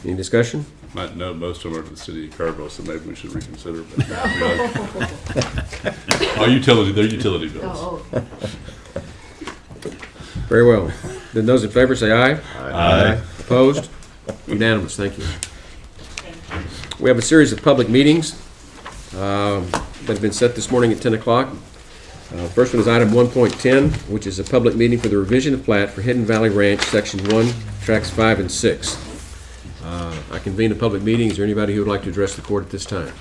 Any discussion? Might know most of them are to the city of Kerrville, so maybe we should reconsider. But they're utility bills. Oh, Very well. Then those in favor say aye. Aye. Opposed? Unanimous, thank you. We have a series of public meetings that have been set this morning at 10 o'clock. First one is item 1.10, which is a public meeting for the revision of plat for Hidden Valley Ranch, Section 1, Tracks 5 and 6. I convene a public meeting. Is there anybody who would like to address the court at this time?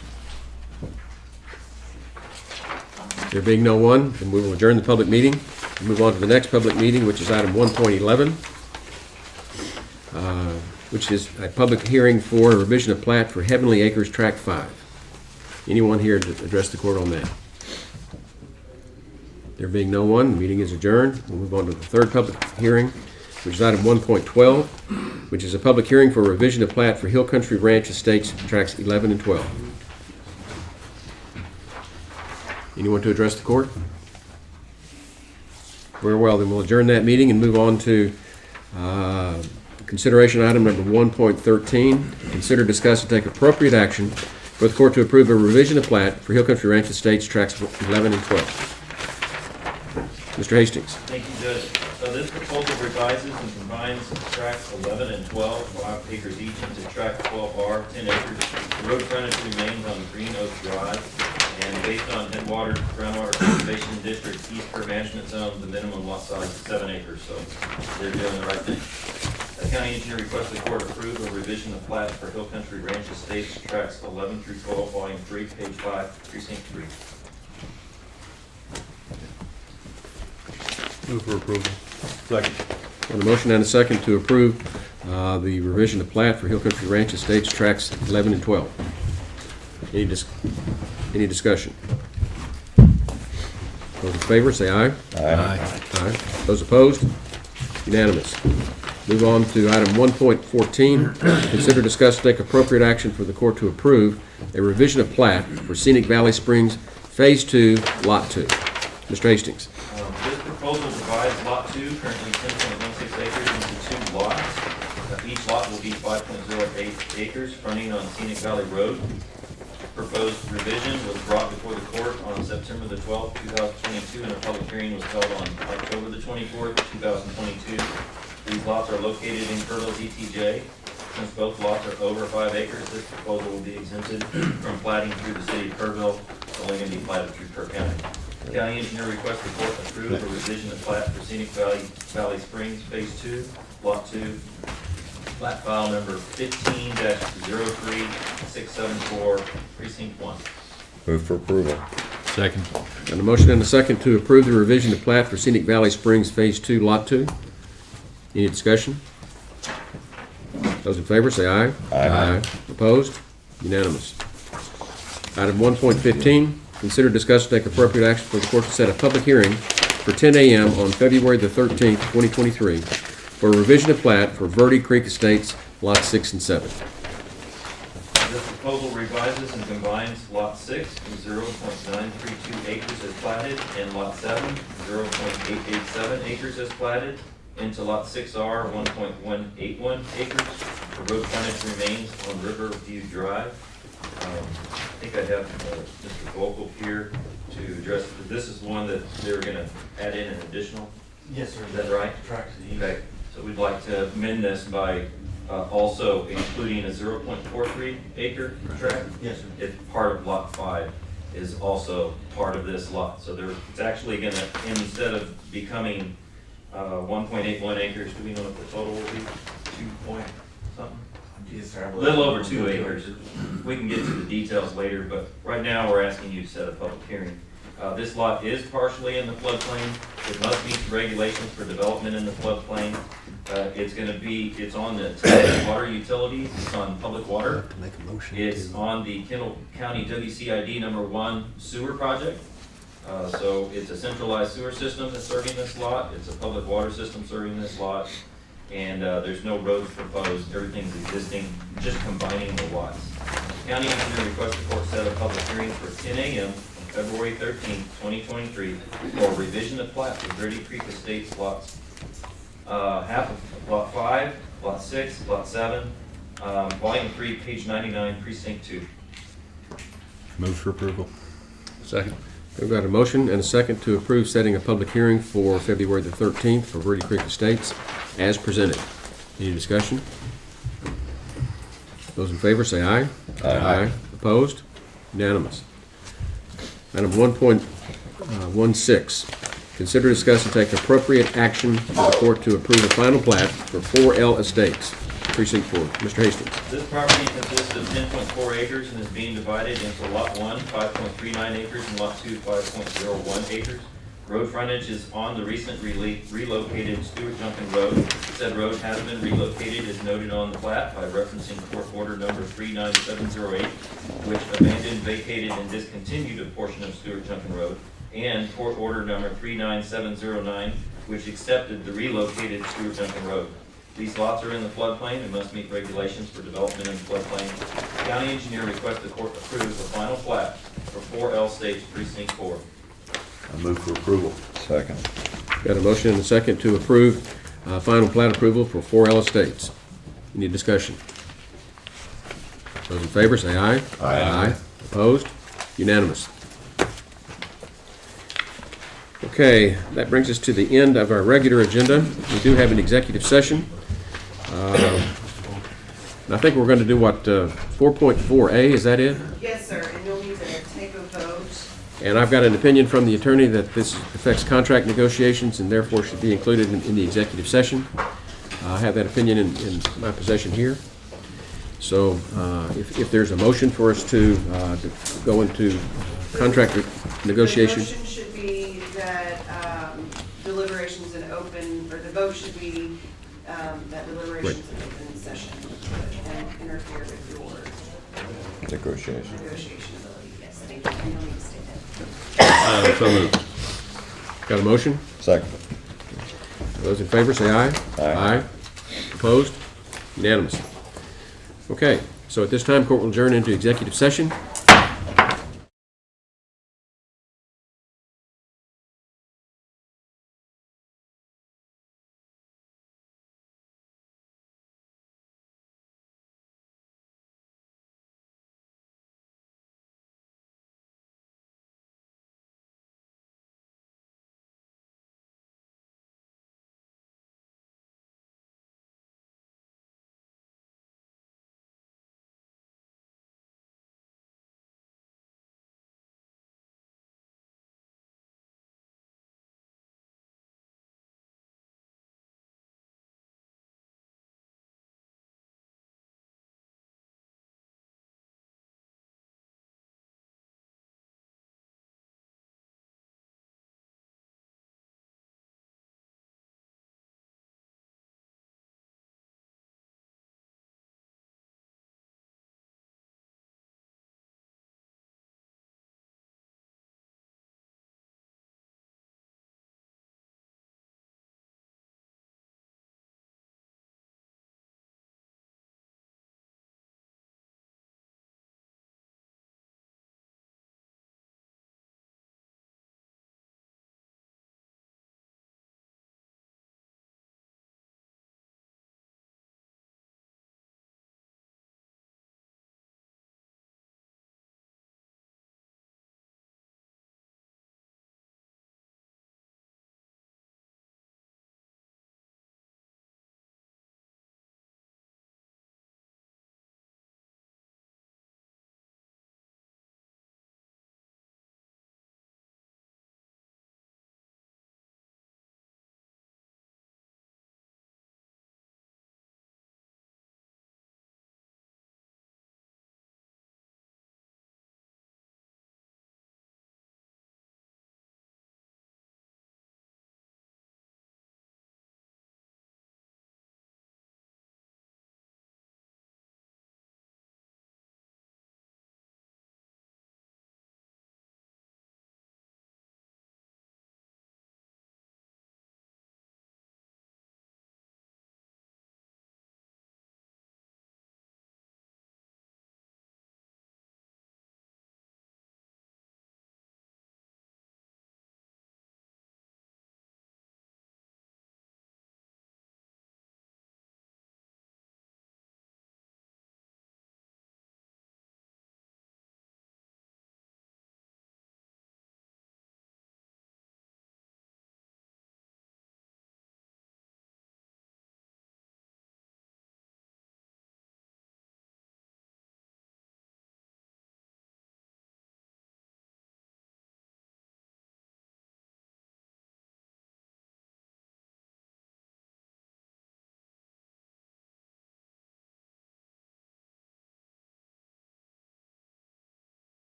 There being no one, then we will adjourn the public meeting and move on to the next public meeting, which is item 1.11, which is a public hearing for a revision of plat for Heavenly Acres, Tract 5. Anyone here to address the court on that? There being no one, the meeting is adjourned. We'll move on to the third public hearing, which is item 1.12, which is a public hearing for a revision of plat for Hill Country Ranch Estates, Tracts 11 and 12. Anyone to address the court? Very well, then we'll adjourn that meeting and move on to consideration item number 1.13. Consider, discuss, and take appropriate action for the court to approve a revision of plat for Hill Country Ranch Estates, Tracts 11 and 12. Mr. Hastings. Thank you, Judge. So this proposal revises and combines tracts 11 and 12, 5 acres each, into tract 12R, 10 acres. The road frontage remains on Green Oak Drive, and based on Headwaters Groundwater Conservation District East Kerr Management Zone, the minimum lot size is 7 acres, so they're doing the right thing. The county engineer requests the court approve a revision of plat for Hill Country Ranch Estates, tracts 11 through 12, volume 3, page 5, precinct 3. Move for approval. Second. On a motion and a second to approve the revision of plat for Hill Country Ranch Estates, Tracts 11 and 12. Any discussion? Those in favor, say aye. Aye. Aye. Those opposed? Unanimous. Move on to item 1.14. Consider, discuss, and take appropriate action for the court to approve a revision of plat for Scenic Valley Springs Phase 2, Lot 2. Mr. Hastings. This proposal divides Lot 2, currently 10.16 acres, into 2 lots. Each lot will be 5.08 acres, fronting on Scenic Valley Road. Proposed revision was brought before the court on September the 12th, 2022, and a public hearing was held on October the 24th, 2022. These lots are located in Kerrville's ETJ. Since both lots are over 5 acres, this proposal will be exempted from platting through the city of Kerrville, only going to be platted through Kerr County. The county engineer requests the court approve a revision of plat for Scenic Valley Springs Phase 2, Lot 2, plat file number 15-03674, precinct 1. Move for approval. Second. And a motion and a second to approve the revision of plat for Scenic Valley Springs Phase 2, Lot 2. Any discussion? Those in favor say aye. Aye. Opposed? Unanimous. Item 1.15, consider, discuss, and take appropriate action for the court to set a public hearing for 10 a.m. on February the 13th, 2023, for a revision of plat for Verde Creek Estates, Lots 6 and 7. This proposal revises and combines Lot 6, 0.932 acres as platted, and Lot 7, 0.887 acres as platted, into Lot 6R, 1.181 acres. The road frontage remains on Riverview Drive. I think I have Mr. Vogel here to address, this is one that they were going to add in an additional? Yes, sir. Is that right? Okay, so we'd like to amend this by also including a 0.43 acre tract. Yes, sir. If part of Lot 5 is also part of this lot. So it's actually going to, instead of becoming 1.81 acres, do we know what the total will be? 2 point something? A little over 2 acres. We can get to the details later, but right now we're asking you to set a public hearing. This lot is partially in the floodplain. It must meet the regulations for development in the floodplain. It's on the water utilities, it's on public water. Make a motion. It's on the Kendall County WCID #1 sewer project. So it's a centralized sewer system that's serving this lot. It's a public water system serving this lot. And there's no roads proposed. Everything's existing, just combining the lots. County engineer requests the court set a public hearing for 10 a.m. on February 13th, 2023 for revision of plat for Dirty Creek Estates lots. Half of lot 5, lot 6, lot 7, volume 3, page 99, precinct 2. Move for approval. Second. We've got a motion and a second to approve setting a public hearing for February the 13th for Verde Creek Estates as presented. Any discussion? Those in favor say aye. Aye. Opposed? Unanimous. Item 1.16, consider, discuss, and take appropriate action for the court to approve a final plat for 4L Estates, Precinct 4. Mr. Hastings. This property consists of 10.4 acres and is being divided into lot 1, 5.39 acres, and lot 2, 5.01 acres. Road frontage is on the recent relocated Stewart Junkin Road. Said road has been relocated as noted on the plat by referencing court order number 39708, which abandoned, vacated, and discontinued a portion of Stewart Junkin Road, and court order number 39709, which accepted the relocated Stewart Junkin Road. These lots are in the floodplain and must meet regulations for development in the floodplain. The county engineer requests the court approve the final plat for 4L Estates Precinct 4. I move for approval. Second. Got a motion and a second to approve final plat approval for 4L Estates. Any discussion? Those in favor say aye. Aye. Opposed? Unanimous. Okay, that brings us to the end of our regular agenda. We do have an executive session. And I think we're going to do what, 4.4A, is that it? Yes, sir, and you'll need to take a vote. And I've got an opinion from the attorney that this affects contract negotiations and therefore should be included in the executive session. I have that opinion in my possession here. So if there's a motion for us to go into contract negotiations. The motion should be that deliberations in open, or the vote should be that deliberations in open session and interfere with your Negotiation. negotiation ability. Yes, thank you. You don't need to state that. So moved. Got a motion? Second. Those in favor say aye. Aye. Opposed? Unanimous. Okay, so at this time, court will adjourn into executive session.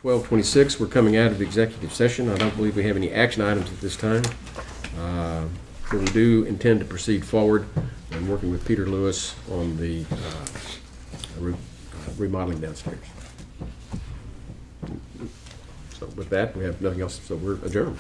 12:26, we're coming out of executive session. I don't believe we have any action items at this time. But we do intend to proceed forward and working with Peter Lewis on the remodeling downstairs. So with that, we have nothing else, so we're adjourned.